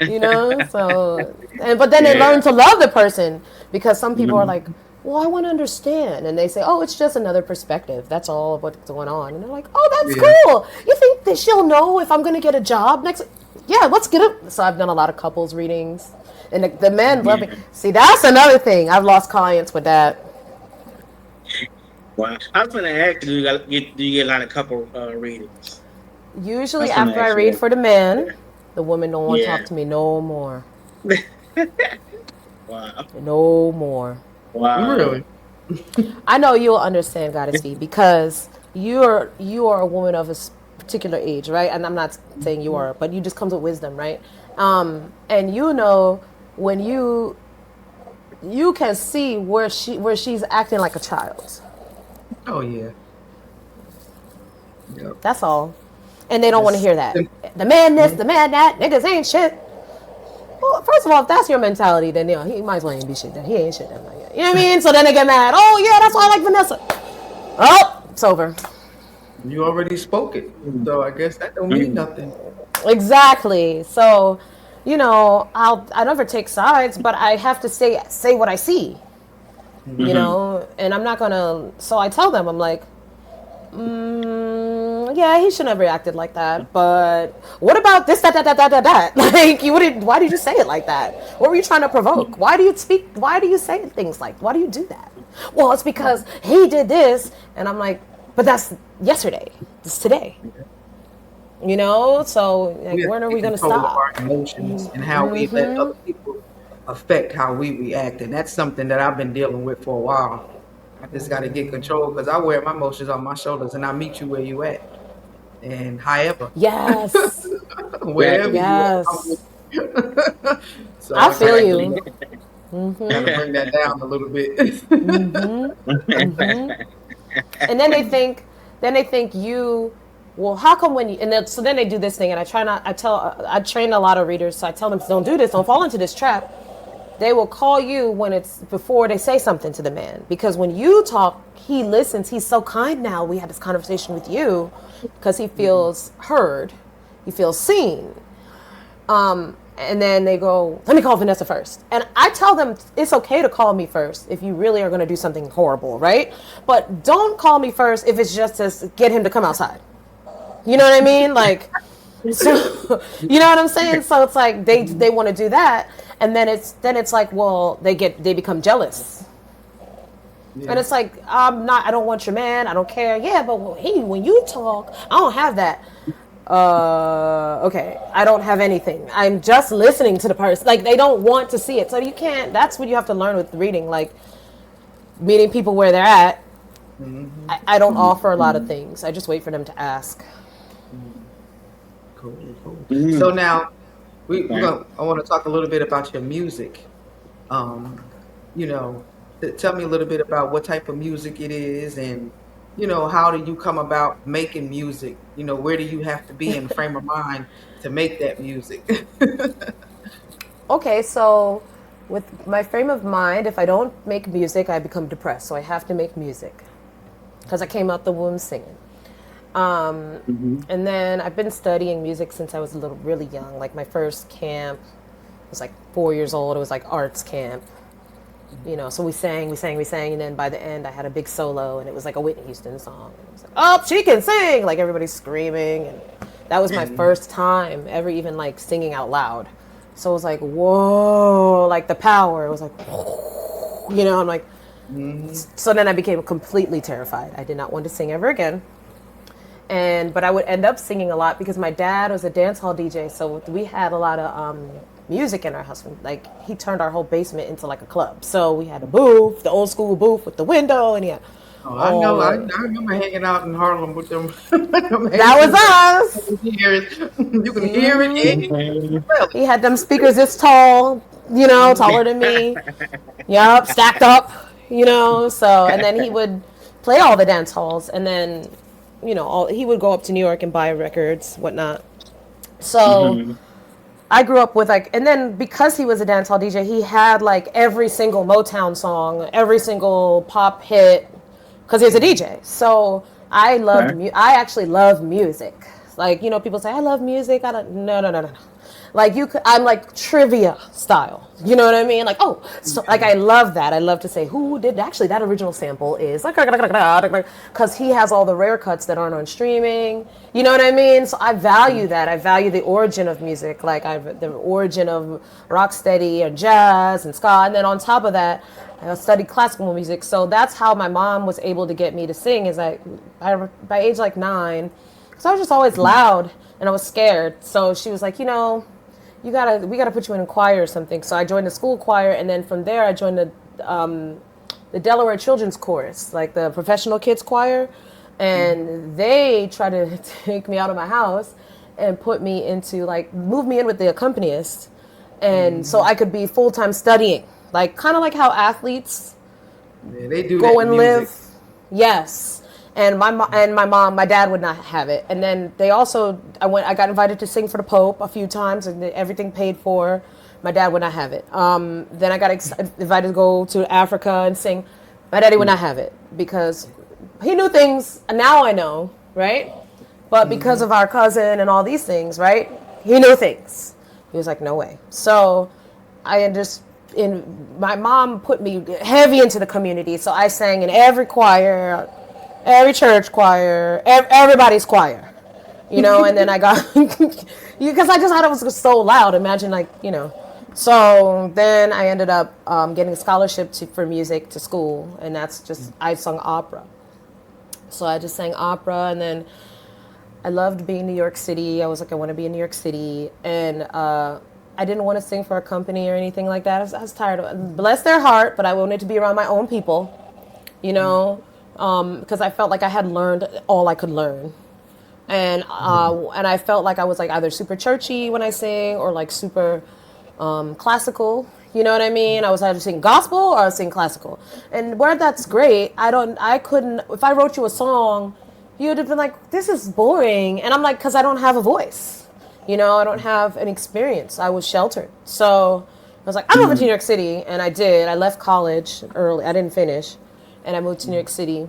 You know, so but then they Yeah. learn to love the person because some people are Mhm. like, well, I want to understand, and they say, oh, it's just another perspective, that's all of what's going on, and they're like, oh, that's Yeah. cool. You think that she'll know if I'm going to get a job next? Yeah, let's get it. So I've done a lot of couples readings, and the men love it. Yeah. See, that's another thing, I've lost clients with that. Wow. I was gonna ask you, do you get a lot of couple readings? I Usually was gonna after I ask you read that. for the man, the women don't want to talk Yeah. to me no more. Wow. No more. Wow. Really? I know you'll understand, Goddess V, because you are a woman of a particular age, right? And I'm not saying you are, but you just comes with wisdom, right? And you know when you can see where she's acting like a child. Oh yeah. Yep. That's all. And they don't want to Just hear that. The man this, the man that, niggas ain't shit. Well, first of all, if that's your mentality, then he might as well ain't be shit. Then he ain't shit. Then, like, you know what I mean? So then they get mad. Oh yeah, that's why I like Vanessa. Oh, it's over. you already spoke it, so I guess that don't mean Mm. nothing. Exactly. So, I never take sides, but I have to say what I see. Hmm. And I'm not gonna. So I tell them, I'm like, yeah, he shouldn't have reacted like that. But what about this, that, that, that, that, that, that? Like, you wouldn't. Why did you say it like that? What were you trying to provoke? Why do you speak? Why do you say things like? Why do you do that? Well, it's because he did this, and I'm like, but that's yesterday. It's today. So like, We have to when are we get gonna control of stop? our emotions and how we let other people affect how we react, and that's something that I've been dealing with for a while. I just got to get control because I wear my emotions on my shoulders, and I meet you where you at, and however, Yes. wherever Exactly. you at, I'm with Yes. you. So I I feel gotta, you. gotta bring that down a little bit. And then they think you, well, how come when you, and then, so then they do this thing, and I try not, I train a lot of readers, so I tell them, don't do this, don't fall into this trap. They will call you when it's before they say something to the man, because when you talk, he listens. He's so kind now. We had this conversation with you because he feels heard, he feels seen. And then they go, let me call Vanessa first. And I tell them it's okay to call me first if you really are going to do something horrible, right? But don't call me first if it's just to get him to come outside. You know what I mean? Like, so, you know what I'm saying? So it's like they want to do that, and then it's like, well, they become jealous. And Yeah, it's like, I don't want your man, I don't care. Yeah, but when you talk, I don't have that. Okay, I don't have anything. I'm just listening to the person. Like, they don't want to see it. So you can't, that's what you have to learn with reading, like meeting people where they're at. hmm, I don't offer a lot of things. I just wait for them to ask. cool, cool. So Mm. now Okay. I want to talk a little bit about your music. Um, you know, tell me a little bit about what type of music it is, and how do you come about making music? Where do you have to be in frame of mind to make that music? Okay, so with my frame of mind, if I don't make music, I become depressed. So I have to make music because I came out the womb singing. Hmm. And then I've been studying music since I was really young. Like, my first camp was like 4 years old. It was like arts camp. So we sang, and then by the end I had a big solo, and it was like a Whitney Houston song. And it was like, oh, she can sing! Like, everybody's screaming, and that was my Mhm, first time ever even like singing out loud. So it was like, whoa, like the power. It was like, I'm like, mhm. so then I became completely terrified. I did not want to sing ever again. But I would end up singing a lot because my dad was a dance hall DJ, so we had a lot of music in our house. Like, he turned our whole basement into like a club. So we had a booth, the old school booth with the window, and he had Oh, I all know. the. I remember hanging out in Harlem with them, them That was Haitians. us. You can hear it. You can hear it and you can smell He had them speakers this tall, taller than me. Yup, stacked up, So, and then he would play all the dance halls, and then, he would go up to New York and buy records, whatnot. So Hmm. I grew up with, like, and then because he was a dance hall DJ, he had like every single Motown song, every single pop hit, because he was a it. DJ. So I Okay. I actually love music. Like, people say, I love music. I don't, no, no, no, no, no. Like I'm like trivia style. You know what I mean? Like, oh, so like I love that. I love to say who did actually that original sample is like because he has all the rare cuts that aren't on streaming. You know what I mean? So I value that. I value the origin of music, like the origin of rocksteady and jazz and ska, and then on top of that, I studied classical music. So that's how my mom was able to get me to sing. Is like by age like 9, because I was just always loud and I was scared. So she was like, we gotta put you in a choir or something. So I joined the school choir, and then from there I joined the Delaware Children's Chorus, like the professional kids choir, and they tried to take me out of my house and put me into like move me in with the accompanist, and so I could be full time studying, like kind of like how athletes Yeah, they do that go in and music. live. Yes. And my dad would not have it. And then I got invited to sing for the Pope a few times, and everything paid for. My dad would not have it. Then I got invited to go to Africa and sing. My daddy would not have it because he knew things. And now I know, right? But because of our cousin and all these things, right? He knew things. He was like, no way. So I just my mom put me heavy into the community, so I sang in every choir, every church choir, everybody's choir, and then I got because I just thought it was so loud. Imagine So then I ended up getting a scholarship for music to school, and that's just I sung opera. So I just sang opera, and then I loved being in New York City. I was like, I want to be in New York City, and I didn't want to sing for a company or anything like that. I was tired of it. Bless their heart, but I wanted to be around my own people, because I felt like I had learned all I could learn, and I felt like I was like either super churchy when I sing or like super classical. You know what I mean? I was either singing gospel or I was singing classical, and where that's great. I couldn't. If I wrote you a song, you would have been like, this is boring, and I'm like, because I don't have a voice. I don't have an experience. I was sheltered. So I was like, I'm moving to New York City. And I did. I left college early. I didn't finish. And I moved to New York City.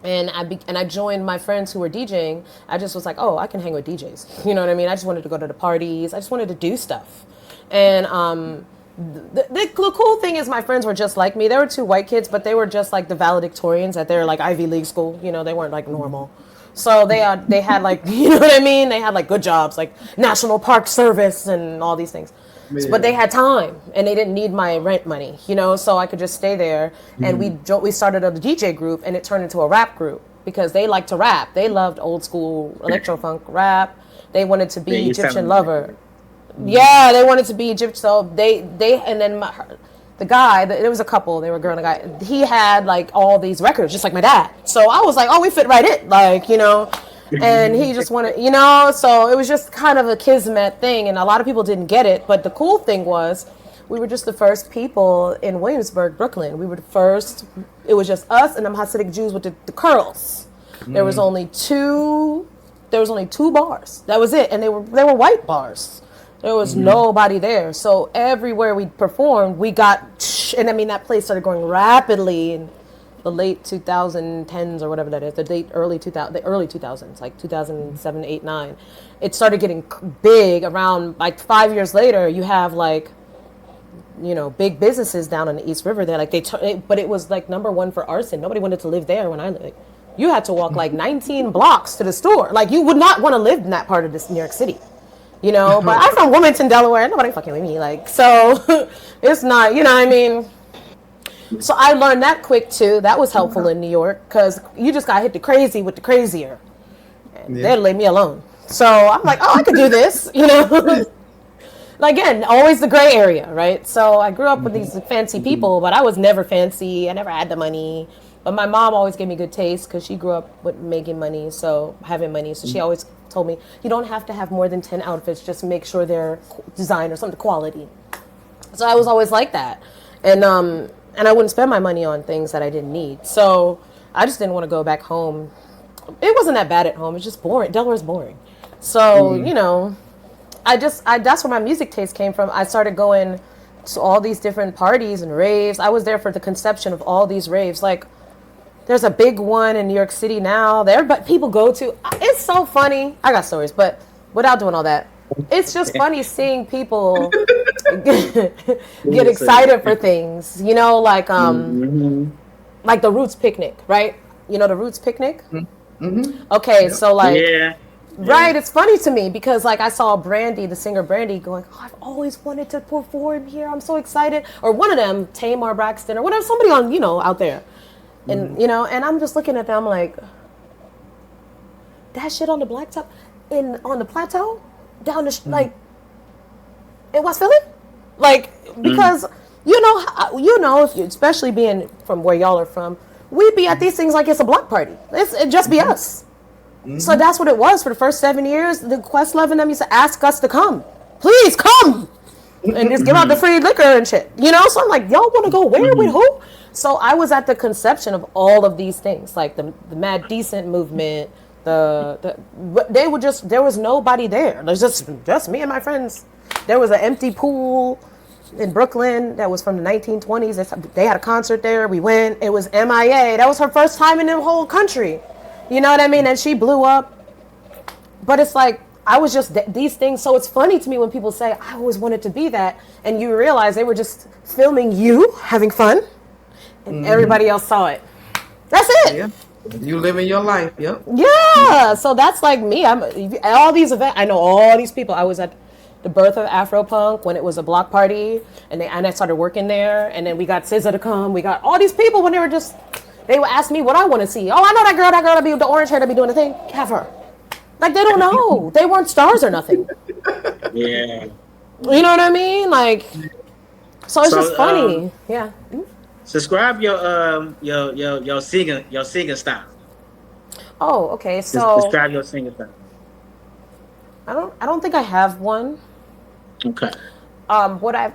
And I joined my friends who were DJing. I just was like, oh, I can hang with DJs. You know what I mean? I just wanted to go to the parties. I just wanted to do stuff. And the cool thing is my friends were just like me. They were 2 white kids, but they were just like the valedictorians at their like Ivy League school. They weren't like normal. So they had like, you know what I mean? They had like good jobs, like National Park Service and all these things. Yeah. But they had time and they didn't need my rent money, so I could just stay there. And we started a DJ group, and it turned into a rap group because they liked to rap. They loved old school electro funk rap. They wanted to be Egyptian lover. Yeah, they wanted to be Egyptian. So they and then the guy, there was a couple, they were a girl and a guy, he had like all these records just like my dad. So I was like, oh, we fit right in, like, and he just wanted, so it was just kind of a kismet thing, and a lot of people didn't get it. But the cool thing was we were just the first people in Williamsburg, Brooklyn. We were the first. It was just us and them Hasidic Jews with the curls. There was only two bars. That was it, and they were white bars. There was nobody there. So everywhere we performed, we got, and I mean, that place started growing rapidly in the late 2010s or whatever that is, the early 2000s, like 2007, 8, 9. It started getting big around, like 5 years later, you have like, big businesses down on the East River there. Like but it was like #1 for arson. Nobody wanted to live there when I lived. You had to walk like 19 blocks to the store. Like you would not want to live in that part of this New York City. But I'm from Wilmington, Delaware. Nobody fucking with me. Like, so it's not, what I mean? So I learned that quick too. That was helpful in New York because you just got hit the crazy with the crazier. And they'd leave me alone. So I'm like, oh, I could do this, Like, again, always the gray area, right? So I grew up with these fancy people, but I was never fancy. I never had the money. But my mom always gave me good taste because she grew up with making money, having money. So she always told me, you don't have to have more than 10 outfits. Just make sure they're design or something quality. So I was always like that. And I wouldn't spend my money on things that I didn't need. So I just didn't want to go back home. It wasn't that bad at home. It's just boring. Delaware's boring. So, that's where my music taste came from. I started going to all these different parties and raves. I was there for the conception of all these raves. Like, There's a big one in New York City now that everybody people go to. It's so funny. I got stories, but without doing all that, it's just funny seeing people get Yes, excited for things. You know, mm-hmm. like the Roots picnic, right? You know the Roots picnic. Mm-hmm. Okay, Yep. so like, Yeah, yeah. right, it's funny to me because like I saw Brandy, the singer Brandy, going, oh, I've always wanted to perform here. I'm so excited. Or one of them, Tamar Braxton, or whatever, somebody on out there, and and I'm just looking at them like that shit on the blacktop, in on the plateau, down the like in West Philly, like Mm, because if you, especially being from where y'all are from, we be at these things like it's a block party. It just be us. So that's what it was for the first 7 years. The Questlove and them used to ask us to come. Please come and just give out the mm, free liquor and shit. So I'm like, y'all want to go where with mm, who? So I was at the conception of all of these things, like the Mad Decent movement. They were just there was nobody there. There's just me and my friends. There was an empty pool in Brooklyn that was from the 1920s. They had a concert there. We went. It was MIA. That was her first time in the whole country. You know what I mean? And she blew up. But it's like, I was just these things. So it's funny to me when people say, I always wanted to be that. And you realize they were just filming you having fun. And everybody else saw it. That's it. Yeah. You living your life. Yep. Yeah. So that's like me. I'm all these events. I know all these people. I was at the birth of Afropunk when it was a block party. And I started working there. And then we got SZA to come. We got all these people when they would ask me what I want to see. Oh, I know that girl that be with the orange hair that be doing the thing. Have her. Like, they don't know. They weren't stars or nothing. yeah. You know what I mean? Like, so it's just So, funny. Yeah. describe your singing style. Oh, okay. Just So describe your singing style. I don't think I have one. Okay.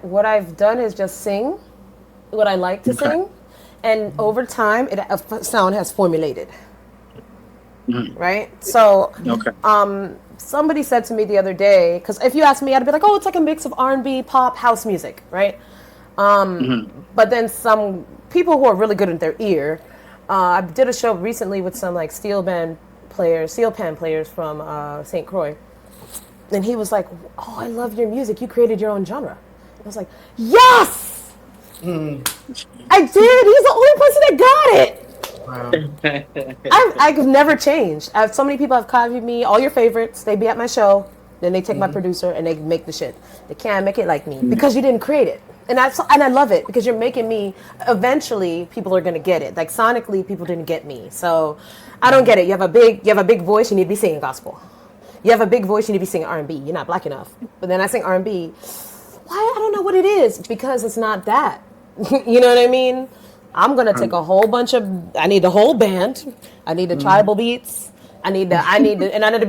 What I've done is just sing what I like to Okay. sing, and over time, a sound has formulated. Mhm. Right. So, Okay. somebody said to me the other day, because if you ask me, I'd be like, oh, it's like a mix of R&B, pop, house music, right? Hmm. But then some people who are really good in their ear, I did a show recently with some like steel pan players from St. Croix, and he was like, "Oh, I love your music. You created your own genre." I was like, "Yes, I did. He's the only person that got it." Wow. I've never changed. I have so many people have copied me. All your favorites, they be at my show. Then they take my producer and they make the shit. They can't make it like me because you didn't create it. And I love it because you're making me. Eventually, people are gonna get it. Like sonically, people didn't get me. So I don't get it. You have a big voice. You need to be singing gospel. You have a big voice. You need to be singing R&B. You're not black enough. But then I sing R&B. Why? I don't know what it is because it's not that. You know what I mean? I'm gonna take a whole bunch of. I need the whole band. I need the tribal beats. And I need to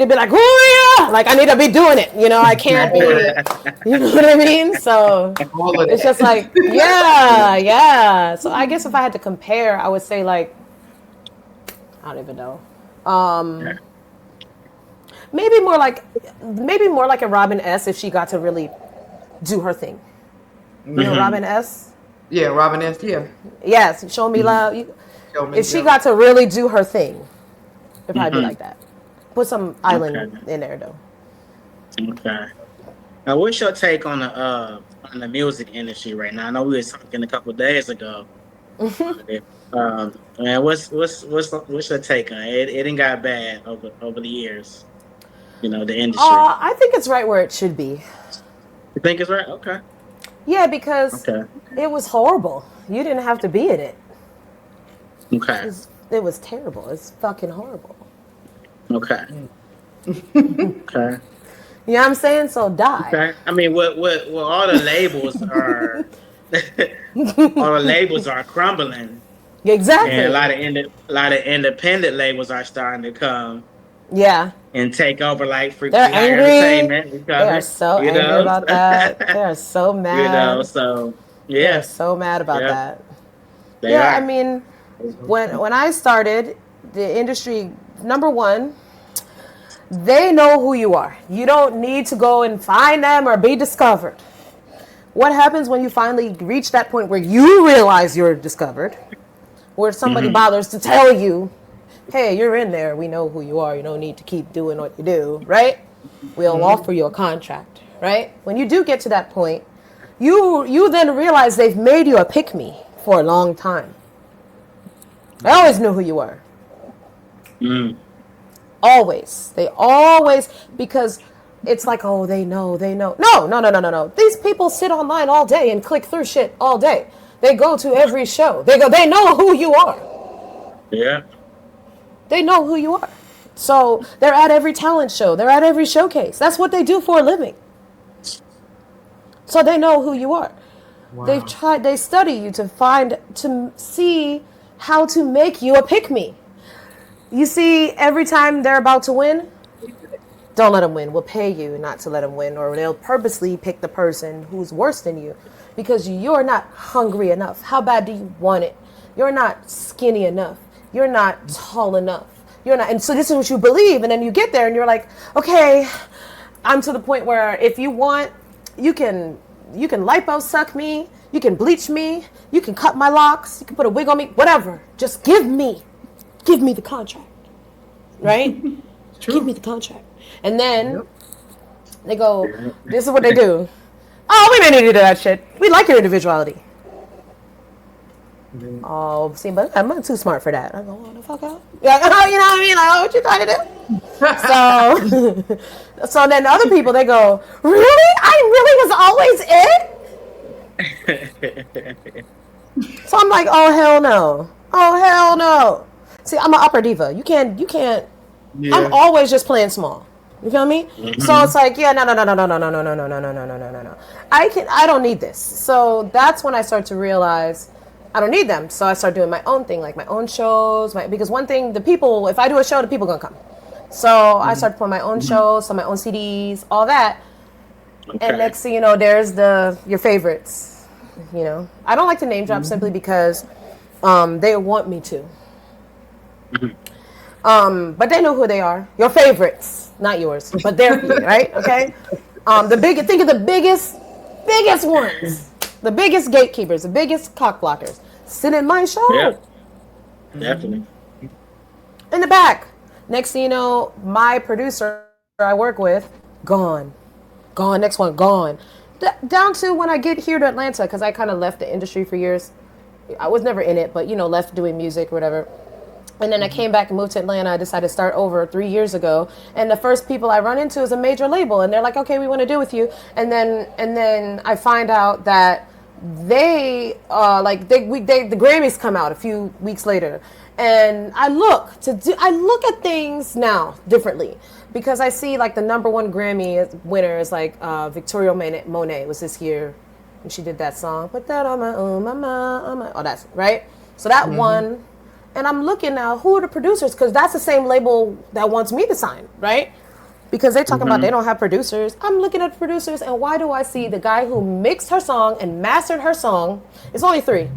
be like, oh yeah, like I need to be doing it. I can't be. You know what I mean? So All of it's that. just like, yeah, yeah. So I guess if I had to compare, I would say like, I don't even know. Maybe more like a Robin S. if she got to really do her thing. Robin S. Yeah, Robin S. Yeah. Yes, show me love. Show me. If she Yep. got to really do her thing, it'd probably be like that. Put some Okay. island in there though. Okay. Now, what's your take on the music industry right now? I know we were talking a couple of days ago. about it. Man, what's your take on it? It ain't got bad over the years. The industry. I think it's right where it should be. You think it's right? Okay. Yeah, because Okay. it was horrible. You didn't have to be in it. Okay. It was terrible. It's fucking horrible. Okay. Okay. You know what I'm saying? So die. Okay. I mean, what all the labels are, all the labels are crumbling, and a Exactly. lot of independent labels are starting to come Yeah. and take over like They're Freaky High angry. Entertainment. We They are coming, so you angry know. about that. They are so mad. So They are yeah, so mad about yeah, that. they Yeah, I are. mean, when I started, the industry, number one, they know who you are. You don't need to go and find them or be discovered. What happens when you finally reach that point where you realize you're discovered? where somebody Mm-hmm. bothers to tell you, hey, you're in there. We know who you are. You don't need to keep doing what you do, right? We'll offer you a contract, right? When you do get to that point, you then realize they've made you a pick me for a long time. I always knew who you were. Mm. Always. They always, because it's like, oh, they know, they know. No, no, no, no, no, no. These people sit online all day and click through shit all day. They go to every show. They know who you are. Yeah. They know who you are. So they're at every talent show. They're at every showcase. That's what they do for a living. So they know who you are. They've Wow. tried, they study you to see how to make you a pick me. You see, every time they're about to win, don't let them win. We'll pay you not to let them win, or they'll purposely pick the person who's worse than you because you're not hungry enough. How bad do you want it? You're not skinny enough. You're not tall enough. You're not, and so this is what you believe, and then you get there and you're like, okay, I'm to the point where if you want, you can lipo suck me, you can bleach me, you can cut my locks, you can put a wig on me, whatever. Just give me the contract, right? Give me True. the contract. And then Yep. they go, this is what they do. Oh, we don't need to do that shit. We like your individuality. Mhm. Oh, see, but I'm not too smart for that. I go, what the fuck out? Yeah, you know what I mean? Like, oh, what you trying to do? So, so then the other people, they go, really? I really was always it? So I'm like, oh, hell no. Oh, hell no. See, I'm an upper diva. You can't, I'm Yeah. always just playing small. You feel me? So Mm-hmm. it's like, yeah, no, no, no, no, no, no, no, no, no, no, no, no, no, no, no, no. I don't need this. So that's when I start to realize I don't need them. So I start doing my own thing, like my own shows. Because one thing, the people, if I do a show, the people gonna come. So I started putting my own shows, so my own CDs, all that. And Okay. next thing you know, there's your favorites. You know, I don't like to name drop simply because they want me to. But they know who they are. Your favorites, not yours, but they're right. Okay. Think of the biggest ones, the biggest gatekeepers, the biggest cock blockers. Sit in my Yeah. show Definitely. in the back. Next thing you know, my producer I work with, gone. Gone. Next one, gone. Down to when I get here to Atlanta, because I kind of left the industry for years. I was never in it, but left doing music or whatever. And then I came back and moved to Atlanta. I decided to start over 3 years ago. And the first people I run into is a major label, and they're like, "Okay, we want to deal with you." And then I find out that they the Grammys come out a few weeks later, and I look at things now differently because I see like the number one Grammy winner is like Victoria Monet was this year, and she did that song, "Put that on my own, my." Oh, that's right. So that one. And I'm looking now, who are the producers? Because that's the same label that wants me to sign, right? Because they're talking about they Mm-hmm. don't have producers. I'm looking at producers, and why do I see the guy who mixed her song and mastered her song? It's only three.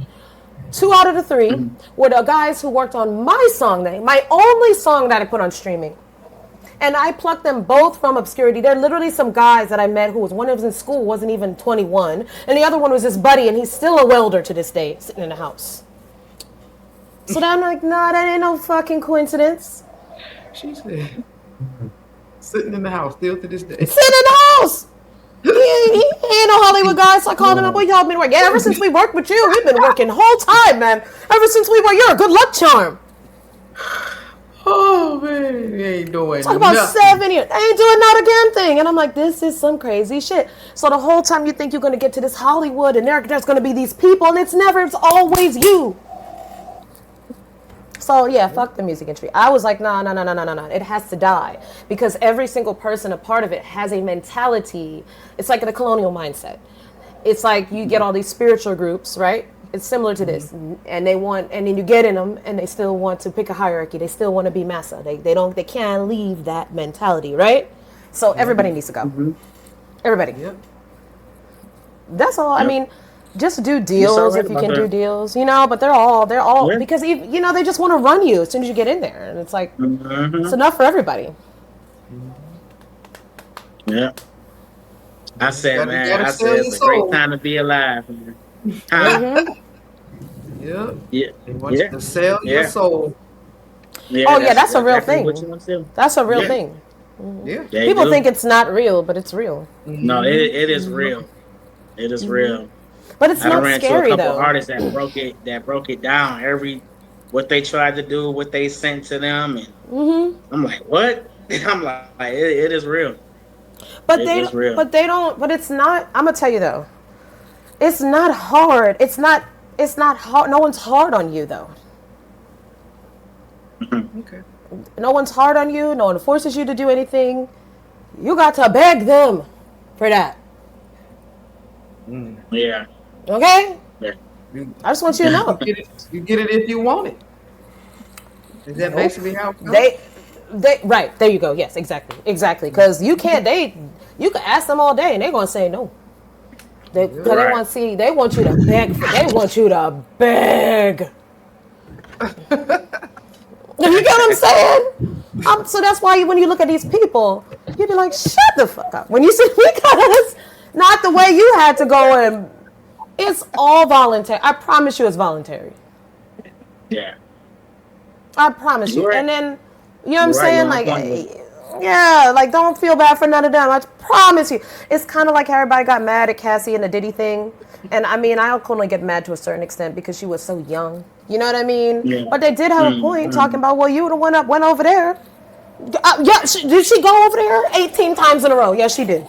Two out of the three were the guys who worked on my song, my only song that I put on streaming. And I plucked them both from obscurity. They're literally some guys that I met who was one of them in school, wasn't even 21. And the other one was his buddy, and he's still a welder to this day, sitting in the house. So then I'm like, nah, that ain't no fucking coincidence. She said, sitting in the house still to this day. Sitting in the house. He ain't no Hollywood guy. So I called him up. Well, y'all been working. Yeah, ever since we worked with you, we've been working whole time, man. Ever since we were, you're a good luck charm. Oh man, he ain't doing Talk about nothing. 7 years. I ain't doing not a damn thing. And I'm like, this is some crazy shit. So the whole time you think you're going to get to this Hollywood and there's going to be these people, and it's always you. So yeah, fuck the music industry. I was like, no, no, no, no, no, no, no. It has to die because every single person, a part of it, has a mentality. It's like the colonial mindset. It's like you get all these spiritual groups, right? It's similar to this, and then you get in them, and they still want to pick a hierarchy. They still want to be massa. They can't leave that mentality, right? So everybody needs to go. Mm-hmm. Everybody. Yep. That's all. I Yep. mean, just do You so deals right if you about can do that. deals, But they're all Yeah. because they just want to run you as soon as you get in there, and it's like it's Mm-hmm. enough for everybody. Yeah. I said, You man, gotta I sell said your it's a great soul. time to be alive, man. Huh? Hmm. Yeah. Yeah, They want you yeah, to sell your yeah, soul. yeah. Oh yeah, That's that's a real exactly what thing. you want to do. That's a real Yeah, thing. Yeah. they People think do. it's not real, but it's real. No, it is Mm-hmm. real. It is real. But it's I done not ran into a scary couple though. artists that broke it down every what they tried to do, what they sent to them, and I'm like, what? I'm like, it is real. But It's they, real. but they don't. But it's not. I'm gonna tell you though. It's not hard. It's not. It's not hard. No one's hard on you though. Okay. No one's hard on you. No one forces you to do anything. You got to beg them for that. Mm. Yeah. Okay? Yeah. You, I just want you to you know. get it. You get it if you want it. Is that Nope. basically how it goes? They right there you go. Yes, exactly. Because you can't. You can ask them all day and they're gonna say no. Because they Right. want to see. They want you to beg. They want you to beg. You get what I'm saying? So that's why when you look at these people, you be like, shut the fuck up. When you see because not the way you had to go and it's all voluntary. I promise you, it's voluntary. Yeah. I promise you. You're right. And then, you know what I'm You're right. saying? You're on Like, point with it. yeah, like don't feel bad for none of them. I promise you. It's kind of like how everybody got mad at Cassie and the Diddy thing. And I mean, I only get mad to a certain extent because she was so young. You know what I mean? Yeah. But they did have a point talking Mm-hmm. about, well, you the one that went over there. Yeah, did she go over there 18 times in a row? Yes, she did.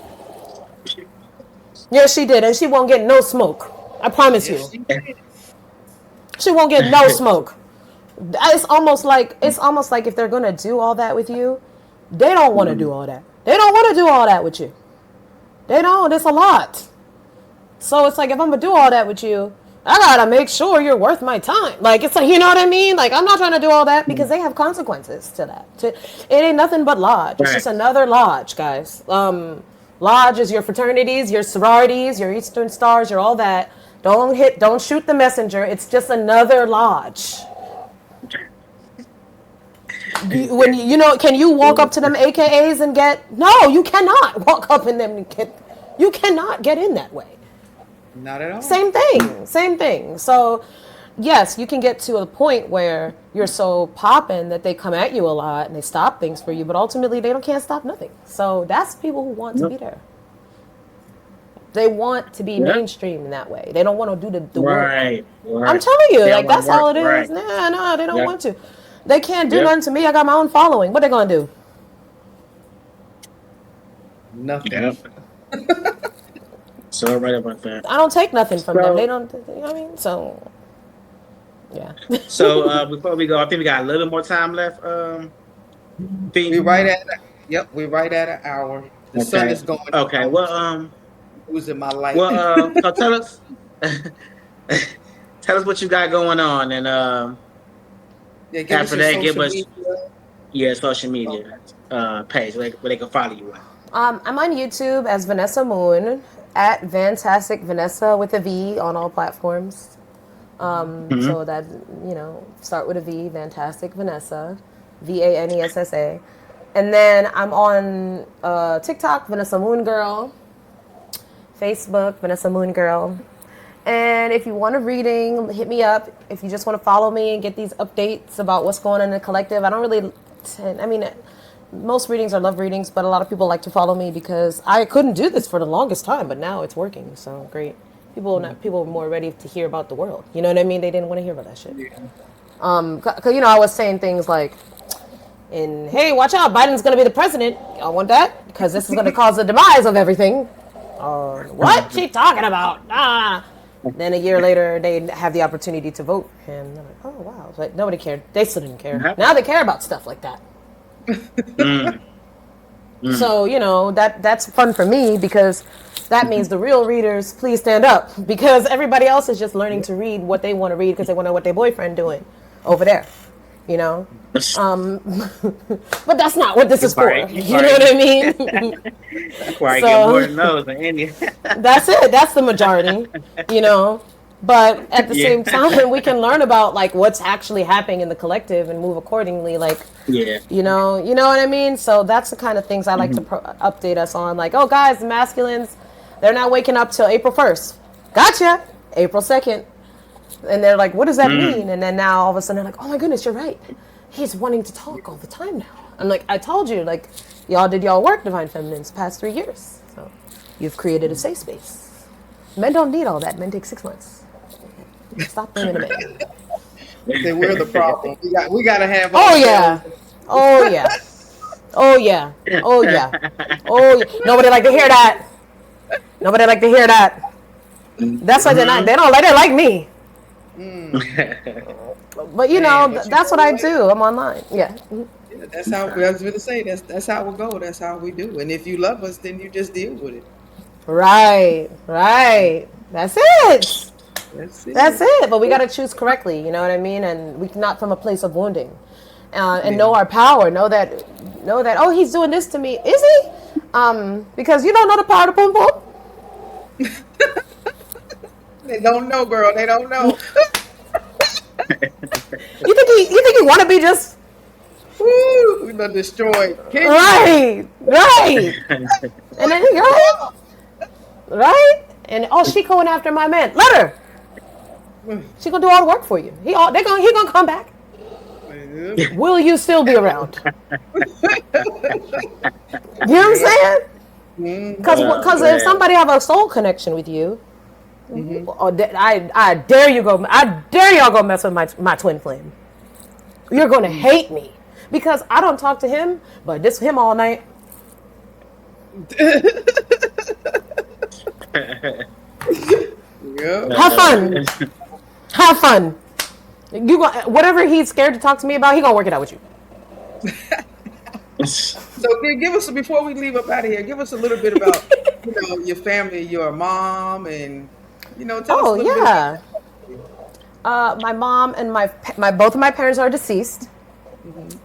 Yes, she did. And she won't get no smoke. I promise Yes, you. she did. She won't get no smoke. It's almost like if they're gonna do all that with you, they don't want to do all that. They don't want to do all that with you. They don't. It's a lot. So it's like if I'm gonna do all that with you, I gotta make sure you're worth my time. Like it's like you know what I mean. Like I'm not trying to do all that because they have consequences to that. It ain't nothing but lodge. It's just Right. another lodge, guys. Lodge is your fraternities, your sororities, your Eastern Stars, your all that. Don't shoot the messenger. It's just another lodge. Can you walk up to them AKAs and get? No, you cannot walk up in them and get. You cannot get in that way. Not at all. Same thing. Same thing. So, yes, you can get to a point where you're so popping that they come at you a lot and they stop things for you, but ultimately they can't stop nothing. So that's people who want to be there. They want to be Yeah. mainstream in that way. They don't want to do the work. Right. Right. I'm telling you, They like don't that's wanna all it work. is. Right. Nah, they don't Yeah. want to. They can't do Yeah. nothing to me. I got my own following. What they gonna do? Nothing. Yep. So right about that. I don't take nothing from them. They So don't. You know what I mean? So yeah. before we go, I think we got a little more time left. We Pete. right at yep. We right at an hour. The sun Okay. is going Okay. down. Well, So losing my light. so tell us, tell us what you got going on, and Yeah, give us after your that, give social us media. your social media page where they can follow you at. I'm on YouTube as Vanessa Mooonnn at Fantastic Vanessa with a V on all platforms. Mm-hmm. So that start with a V, Fantastic Vanessa, Vanessa, and then I'm on TikTok, Vanessa Mooonnn Girl, Facebook, Vanessa Mooonnn Girl. And if you want a reading, hit me up. If you just want to follow me and get these updates about what's going on in the collective, I don't really. Most readings are love readings, but a lot of people like to follow me because I couldn't do this for the longest time, but now it's working. So great. People are more ready to hear about the world. You know what I mean? They didn't want to hear about that shit. Yeah. Cause I was saying things like, "And hey, watch out, Biden's gonna be the president. I want that because this is gonna cause the demise of everything." What she talking about? Ah. Then a year later, they have the opportunity to vote for him. They're like, "Oh wow!" But nobody cared. They still didn't care. Yep. Now they care about stuff like that. Mm. So that's fun for me because that means the real readers please stand up because everybody else is just learning to read what they want to read because they want to know what their boyfriend doing over there, you know. But that's not what this is for. Right. You know what I mean? Where I So- get more than those than any. That's it. That's the majority, you know. But at the Yeah. same time, we can learn about like what's actually happening in the collective and move accordingly. Like, Yeah. you know what I mean. So that's the kind of things I like to update us on. Like, oh, guys, the masculines, they're not waking up till April 1st. Gotcha. April 2nd. And they're like, what does that Mm. mean? And then now all of a sudden they're like, oh my goodness, you're right. He's wanting to talk all the time now. I'm like, I told you, like, y'all did y'all work, Divine Feminines, past 3 years. So you've created a safe space. Men don't need all that. Men take 6 months. Stop blaming a man. Say we're the problem. We got to have Oh yeah. ourselves. Oh yeah. Oh yeah. Oh yeah. Oh yeah. Nobody like to hear that. Nobody like to hear that. That's why Mhm. they don't like it like me. But you know, Man, but you that's know what I what? do. I'm online. Yeah. Yeah, that's how I was going to say. That's how we go. That's how we do. And if you love us, then you just deal with it. Right. Right. That's it. That's That's it. it. But we got to choose correctly. You know what I mean? And we not from a place of wounding, and Yeah. know our power. Know that. Oh, he's doing this to me. Is he? Because you don't know the power of boom boom. They don't know, girl. They don't know. You think he want to be just Woo! We done destroyed Kenya. right, right, and then right, right, and oh, she going after my man. Let her. She gonna do all the work for you. He gonna come back. Will you still be around? You know what I'm saying? Because if Man. somebody have a soul connection with you, I dare you go. I dare y'all go mess with my twin flame. You're gonna hate me because I don't talk to him, but this him all night. Yeah. Have fun. Have fun. You go, whatever he's scared to talk to me about, he gonna work it out with you. So give us before we leave up out of here. Give us a little bit about your family, your mom, and tell us a Oh little bit about yeah. that. My mom and my both of my parents are deceased. Mhm.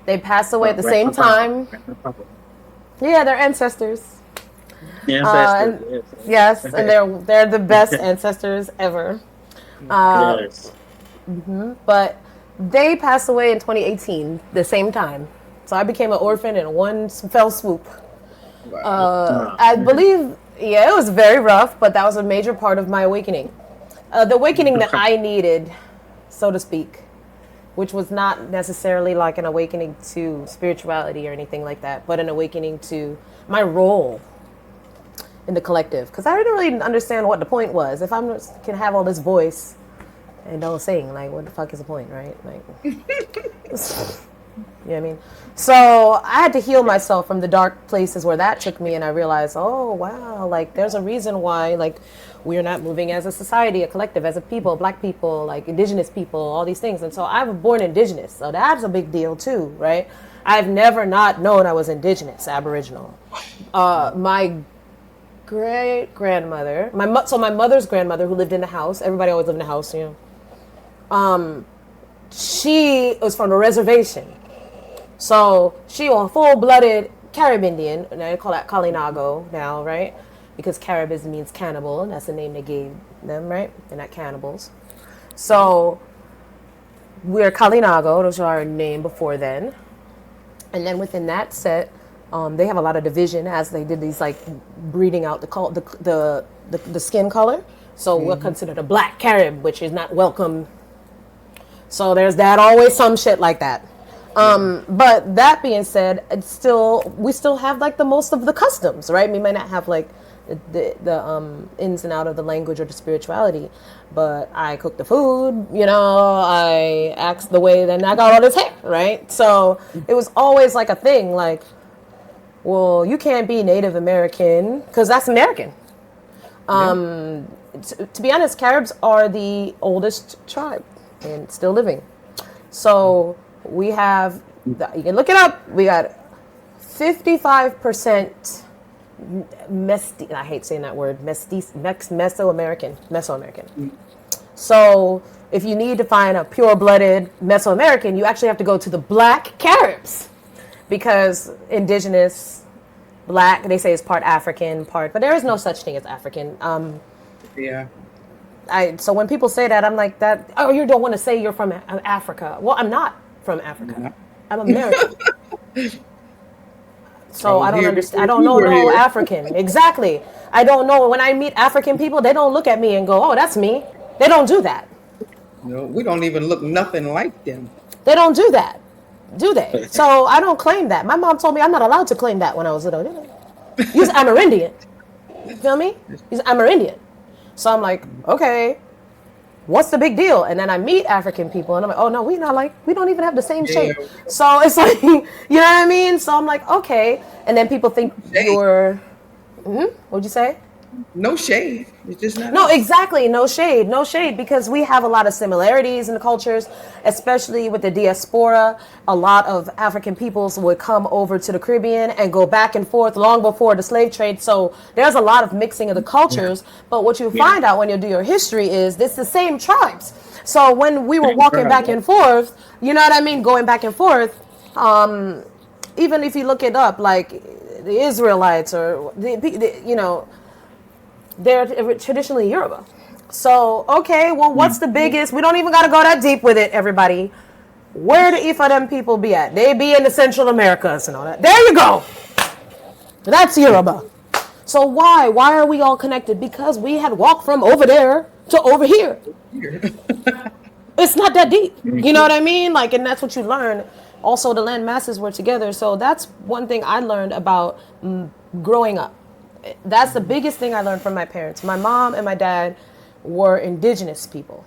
They passed away at the Rest same in power. time. Rest in power. Yeah, they're ancestors. Yeah, And ancestors. yes, Yes. and they're the best ancestors ever. Uh, Yes. but they passed away in 2018, the same time. So I became an orphan in one fell swoop. Wow. I believe, yeah, it was very rough, but that was a major part of my awakening. The awakening that I needed, so to speak, which was not necessarily like an awakening to spirituality or anything like that, but an awakening to my role in the collective. Because I didn't really understand what the point was. If I'm just can have all this voice and don't sing, like, what the fuck is the point, right? Like, you know what I mean? So I had to heal myself from the dark places where that took me, and I realized, oh wow, like there's a reason why like we're not moving as a society, a collective, as a people, black people, like indigenous people, all these things. And so I was born indigenous, so that's a big deal too, right? I've never not known I was indigenous, Aboriginal. My great grandmother, my mother's grandmother who lived in the house. Everybody always lived in the house, you know. She was from a reservation. So she was a full-blooded Carib Indian, and they call that Kalinago now, right? Because Carib means cannibal, and that's the name they gave them, right? They're not cannibals. So we're Kalinago, those are our name before then. And then within that set, they have a lot of division as they did these like breeding out the skin color. So we're considered a black Carib, which is not welcome. So there's that, always some shit like that. But that being said, we still have like the most of the customs, right? We might not have like the ins and out of the language or the spirituality, but I cook the food, I act the way, then I got all this hair, right? So it was always like a thing, like, well, you can't be Native American because that's American. To be honest, Caribs are the oldest tribe and still living. So we have, you can look it up, we got 55% I hate saying that word, Mesoamerican. So if you need to find a pure-blooded Mesoamerican, you actually have to go to the black Caribs because indigenous, black, they say is part African, but there is no such thing as African. Yeah. So when people say that, I'm like, that. Oh, you don't want to say you're from Africa. Well, I'm not from Africa. I'm American. I So was I don't here understand. before I don't you know were no here. African. Exactly. I don't know. When I meet African people, they don't look at me and go, "Oh, that's me." They don't do that. No, we don't even look nothing like them. They don't do that, do they? So I don't claim that. My mom told me I'm not allowed to claim that when I was little. You're Amerindian. Feel me? You're Amerindian. So I'm like, okay, what's the big deal? And then I meet African people, and I'm like, oh no, we don't even have the same Yeah, shape. So it's like, you know what I mean? So I'm like, okay. And then people think shade. you're, what'd you say? No shade. It's just not No, us. exactly. No shade, because we have a lot of similarities in the cultures, especially with the diaspora. A lot of African peoples would come over to the Caribbean and go back and forth long before the slave trade. So there's a lot of mixing of the Yeah. cultures. But what you Yeah. find out when you do your history is it's the same tribes. So when we were walking Right. back and forth, you know what I mean, going back and forth, even if you look it up, like the Israelites or they're traditionally Yoruba. So, okay, well, what's the biggest? We don't even got to go that deep with it, everybody. Where do Ifa them people be at? They be in the Central Americas and all that. There you go. That's Yoruba. So why? Why are we all connected? Because we had walked from over there to over here. Here. It's not that deep. You know what I mean? Like, and that's what you learn. Also, the land masses were together. So that's one thing I learned about growing up. That's the biggest thing I learned from my parents. My mom and my dad were indigenous people,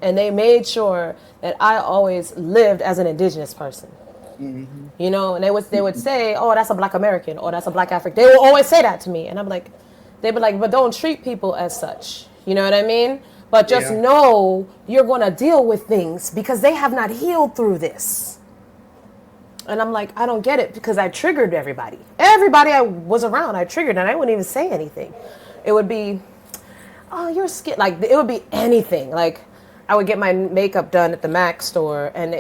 and they made sure that I always lived as an indigenous person. You know, and they would say, "Oh, that's a Black American," or "That's a Black African." They will always say that to me, and I'm like, they'd be like, "But don't treat people as such." You know what I mean? But just Yeah. know you're going to deal with things because they have not healed through this. And I'm like, I don't get it because I triggered everybody. Everybody I was around, I triggered, and I wouldn't even say anything. It would be, oh, your skin, like it would be anything. Like I would get my makeup done at the Mac store, and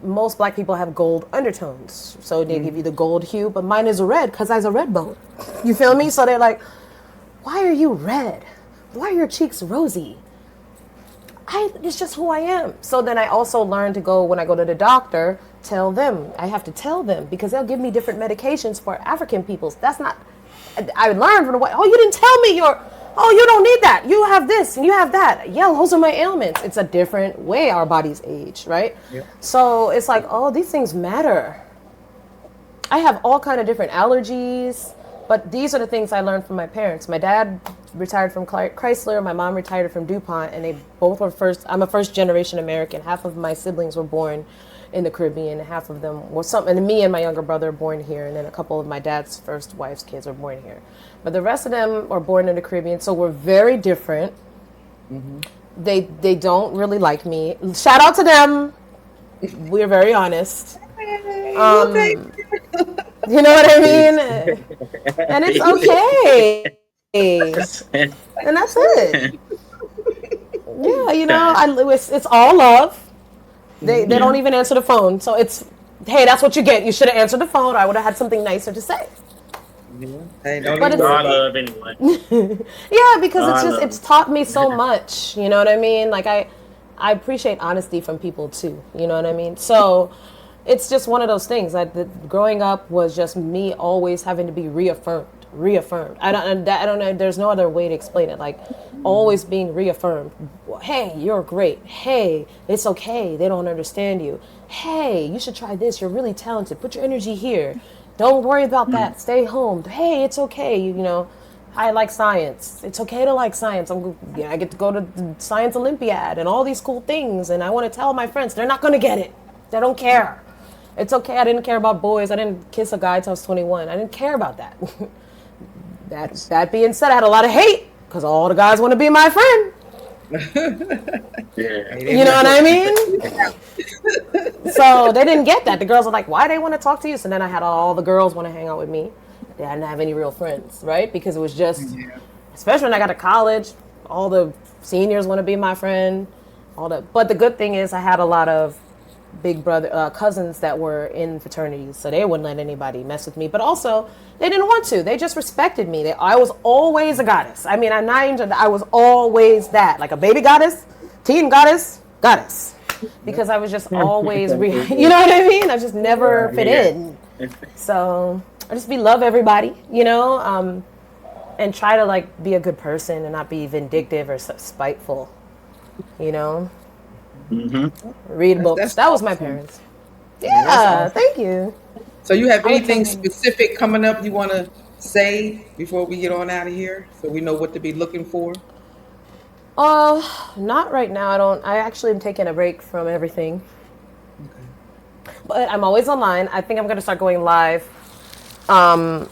most Black people have gold undertones, so they give you the gold hue, but mine is red because I was a red bone. You feel me? So they're like, why are you red? Why are your cheeks rosy? It's just who I am. So then I also learned to go, when I go to the doctor, tell them. I have to tell them because they'll give me different medications for African peoples. That's not, I learned from the way, oh, you didn't tell me oh, you don't need that. You have this and you have that. Yeah, those are my ailments. It's a different way our bodies age, right? Yeah. So it's like, oh, these things matter. I have all kind of different allergies, but these are the things I learned from my parents. My dad retired from Chrysler, my mom retired from DuPont, and they both were I'm a first generation American. Half of my siblings were born in the Caribbean, half of them were and me and my younger brother are born here, and then a couple of my dad's first wife's kids were born here. But the rest of them are born in the Caribbean, so we're very different. They don't really like me. Shout out to them. We're very honest. Hey, Um, okay. You know what I mean? And it's okay. And that's it. Yeah, it's all love. They don't even answer the phone. So it's, hey, that's what you get. You should have answered the phone, or I would have had something nicer to say. Yeah. Hey, don't But even it's worry God about love anyway. yeah, because God love. it's taught me so much. You know what I mean? Like I appreciate honesty from people too. You know what I mean? So it's just one of those things. Growing up was just me always having to be reaffirmed. I don't know. There's no other way to explain it. Like always being reaffirmed. Hey, you're great. Hey, it's okay. They don't understand you. Hey, you should try this. You're really talented. Put your energy here. Don't worry about that. Stay home. Hey, it's okay. I like science. It's okay to like science. I get to go to the Science Olympiad and all these cool things, and I want to tell my friends. They're not going to get it. They don't care. It's okay. I didn't care about boys. I didn't kiss a guy till I was 21. I didn't care about that. That being said, I had a lot of hate because all the guys want to be my friend. Yeah. You know what I mean? So they didn't get that. The girls were like, why they want to talk to you? So then I had all the girls want to hang out with me. They didn't have any real friends, right? Because it was just, especially when I got to college, all the seniors want to be my friend. But the good thing is I had a lot of big brother cousins that were in fraternities, so they wouldn't let anybody mess with me. But also, they didn't want to. They just respected me. I was always a goddess. I mean, I was always that, like a baby goddess, teen goddess, because I was just always, you know what I mean? I just never fit in. So I just love everybody, and try to like be a good person and not be vindictive or spiteful, you know. Mm-hmm. Read books. That's That was my awesome. parents. Yeah, that's Yeah, awesome. thank you. So you have I would tell anything them. specific coming up you want to say before we get on out of here, so we know what to be looking for? Not right now. I don't. I actually am taking a break from everything, Okay. but I'm always online. I think I'm gonna start going live. Um,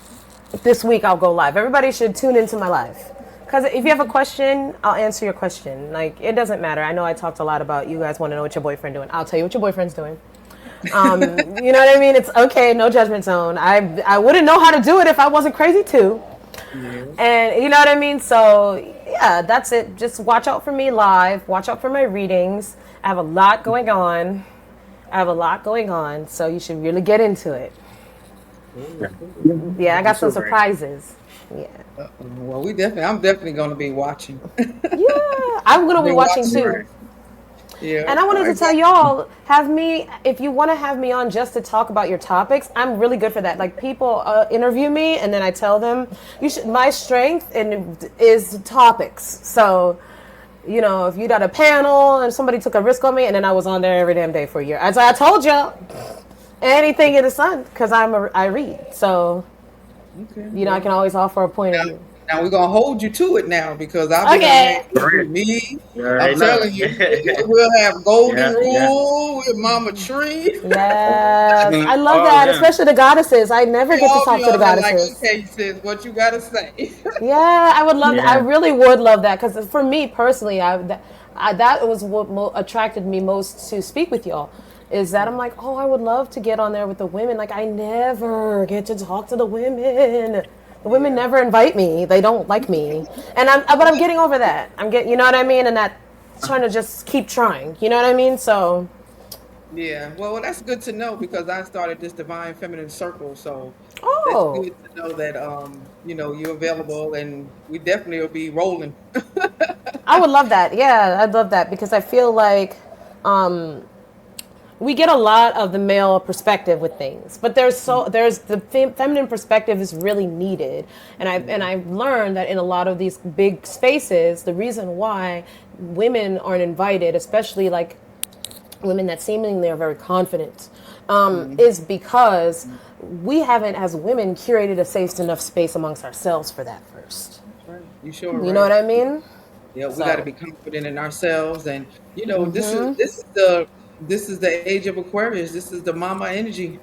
this week I'll go live. Everybody should tune into my live. Because if you have a question, I'll answer your question. Like, it doesn't matter. I know I talked a lot about you guys want to know what your boyfriend doing. I'll tell you what your boyfriend's doing. You know what I mean? It's okay, no judgment zone. I wouldn't know how to do it if I wasn't crazy too. Yeah. And you know what I mean? So, yeah, that's it. Just watch out for me live. Watch out for my readings. I have a lot going on. I have a lot going on. So, you should really get into it. Cool, cool. Yeah, I got some Super. surprises. Yeah. Well, I'm definitely going to be watching. Yeah, I'm gonna be Been watching watching. too. Right. Yeah. And I All wanted to right. tell y'all, have me if you want to have me on just to talk about your topics. I'm really good for that. Like people interview me, and then I tell them, you should. My strength is topics. So, you know, if you got a panel and somebody took a risk on me, and then I was on there every damn day for a year. As I told you, anything in the sun, because I read. So, Okay. you know, I can Well, always offer a point of now, view. now we're gonna hold you to it now because I'll be done had Okay. with Correct. me. You I'm already know. telling you, we'll have Golden Yeah, yeah. Rule with Mama Tree. Yes, I love All of that, them. especially the goddesses. I never get to Y'all be talk to the on there like, goddesses. okay, sis, what you gotta say? Yeah, I would love that. I Yeah. really would love that because for me personally, that was what attracted me most to speak with y'all. Is that I'm like, oh, I would love to get on there with the women. Like, I never get to talk to the women. The women Yeah. never invite me. They don't like me, and but I'm getting over that. I'm getting, you know what I mean, and that trying to just keep trying. You know what I mean? So, Yeah, well, that's good to know because I started this Divine Feminine Circle, so that's oh, good to know that you're available, and we definitely will be rolling. I would love that. Yeah, I'd love that because I feel like we get a lot of the male perspective with things, but there's the feminine perspective is really needed, and Yeah, I've learned that in a lot of these big spaces, the reason why women aren't invited, especially like women that seemingly are very confident, mhm, is because we haven't, as women, curated a safe enough space amongst ourselves for that first. that's right. You sure You know what right. I mean? Yeah, we got to So, be confident in ourselves, and this is the age of Aquarius. This is the mama energy.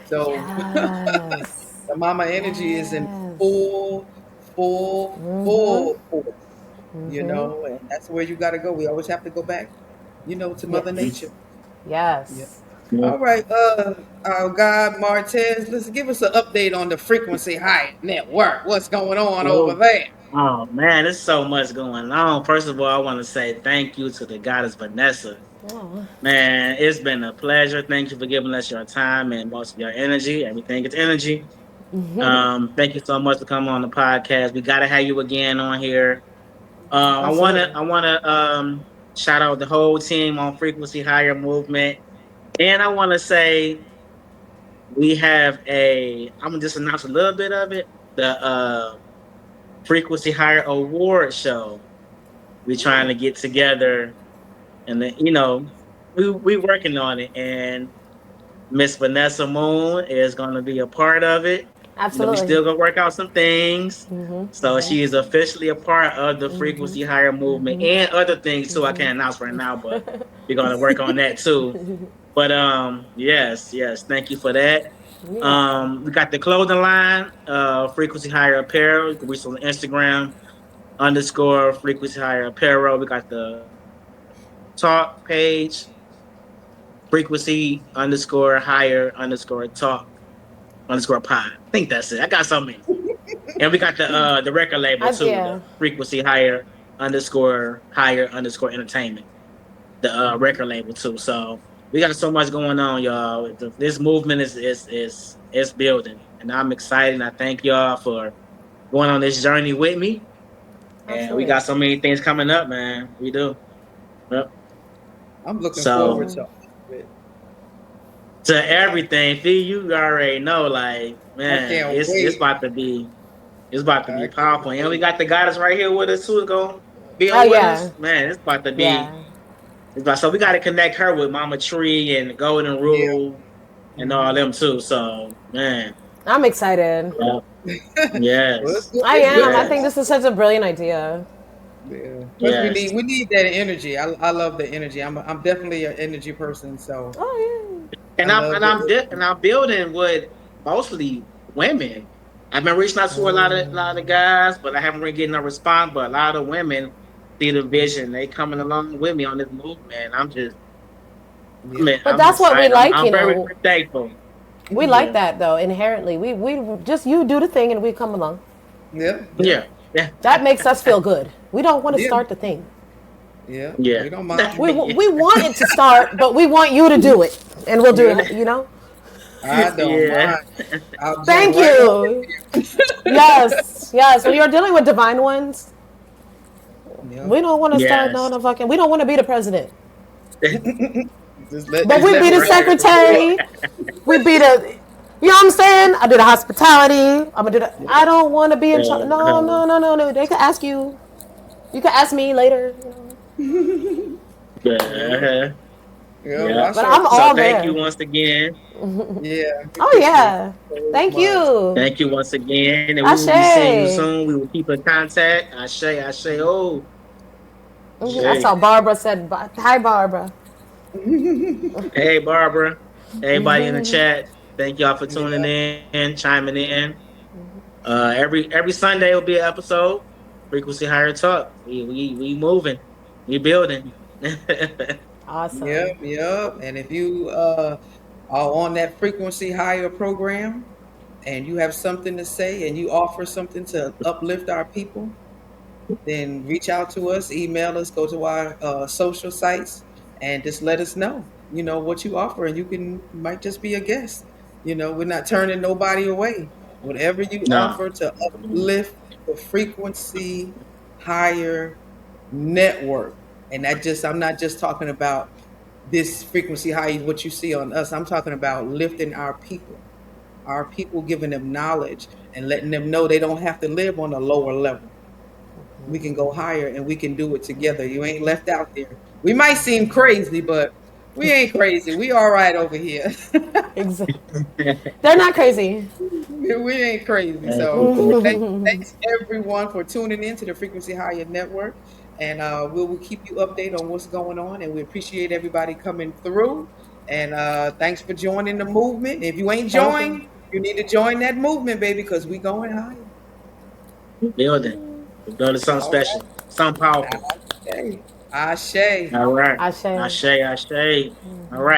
So yes, the mama energy is in yes, full, full, full force. And that's where you got to go. We always have to go back, to Mother yes, Nature. Yeah. yes. Yeah. All right, our God Martez, let's give us an update on the Frequency High Network. What's going on over Oh, there? oh man, there's so much going on. First of all, I want to say thank you to the goddess Vanessa. Oh, Man, it's been a pleasure. Thank you for giving us your time and most of your energy. Everything is energy. Thank you so much for coming on the podcast. We gotta have you again on here. I wanna absolutely. I wanna shout out the whole team on Frequency Higher Movement. And I wanna say we have I'm gonna just announce a little bit of it. The Frequency Higher Award Show. We're trying to get together and then, we working on it, and Miss Vanessa Mooonnn is going to be a part of it. We Absolutely. still gonna work out some things. So she is officially a part of the Frequency Higher Movement and other things too. I can't announce right now, but we're gonna work on that too. But yes, yes, thank you for that. Yeah. We got the clothing line, Frequency Higher Apparel. You can reach us on Instagram _Frequency Higher Apparel. We got the talk page, Frequency _Higher _Talk _pod. I think that's it. I got so many. And we got the record label too, Yeah. the Frequency Higher _Higher _Entertainment, the record label too. So we got so much going on, y'all. This movement is building, and I'm excited. And I thank y'all for going on this journey with me. And we Absolutely. got so many things coming up, man. We do. Yep. I'm looking forward So to all of it. to everything, Fee, you already know, like, I man, can't it's wait. about to be it's about to I be can't powerful. And we wait. got the goddess right here with us too, going to be Oh with yeah. us. Man, it's about to be Yeah. So we got to connect her with Mama Tree and the Golden Yeah. Rule and all Hmm. them too. So man, I'm excited. yeah. Well, Yes, I it's good am. to I think yes, this is such a brilliant idea. yeah. Plus, we yes. need that energy. I love the energy. I'm definitely an energy person, so Oh I love the And energy. I'm building with mostly women. I've been reaching out to a lot of guys, but I haven't really getting no response. But a lot of women see the vision. They coming along with me on this movement. Yeah. but I'm that's what we excited. like, I'm you very, know. very thankful. We like Yeah, that though inherently. We just you do the thing and we come along. Yeah. Yeah. yeah, yeah, That makes us feel good. We don't want to Yeah. start the thing. Yeah. yeah. We don't mind. We want it to start, but we want you to do it, and we'll do Yeah. it. You know. I don't Yeah. mind. I'll jump Thank right on you. Yes, yes. When you're dealing with divine ones, in. Yeah. we don't want to start no Yes. no fucking. We don't want to be the president, but Just we let be me the go ahead and show up. secretary. We be the. You know what I'm saying? I do the hospitality. I'm gonna do the. I don't want to be in charge. No, Uh, no, no, no, no. They can ask you. You can ask me later. You know. Yeah. yeah. Yeah. Well, Yeah. I But sure I'm So all appreciate thank it. you there. once again. Yeah. We Oh appreciate yeah. it so Thank much. you. Thank you once again, and we will be seeing you Ashe. soon. We will keep in contact. I say, oh, I Yeah. Shay. saw Barbara said hi, Barbara. Hey, Barbara. Everybody in the chat. Thank y'all for tuning Yeah. in, chiming in. Every Sunday will be an episode. Frequency higher talk. We moving. We building. Yep. Awesome. Yep. And if you are on that frequency higher program and you have something to say and you offer something to uplift our people, then reach out to us, email us, go to our social sites, and just let us know, what you offer, and you might just be a guest. We're not turning nobody away. Whatever you No. offer to uplift the frequency higher network, and I'm not just talking about this frequency high, what you see on us. I'm talking about lifting our people, giving them knowledge and letting them know they don't have to live on a lower level. We can go higher and we can do it together. You ain't left out there. We might seem crazy, but we ain't crazy. We all right over here. Exactly. They're not crazy. We ain't crazy. Thank So you. thanks everyone for tuning in to the Frequency Higher Network. And we'll keep you updated on what's going on. And we appreciate everybody coming through. And thanks for joining the movement. If you ain't Thank you. joined, you need to join that movement, baby, because we going higher. Building. We're building something All special. Something powerful. right. Ashe. Ashe. All right. Ashe. I say. All right.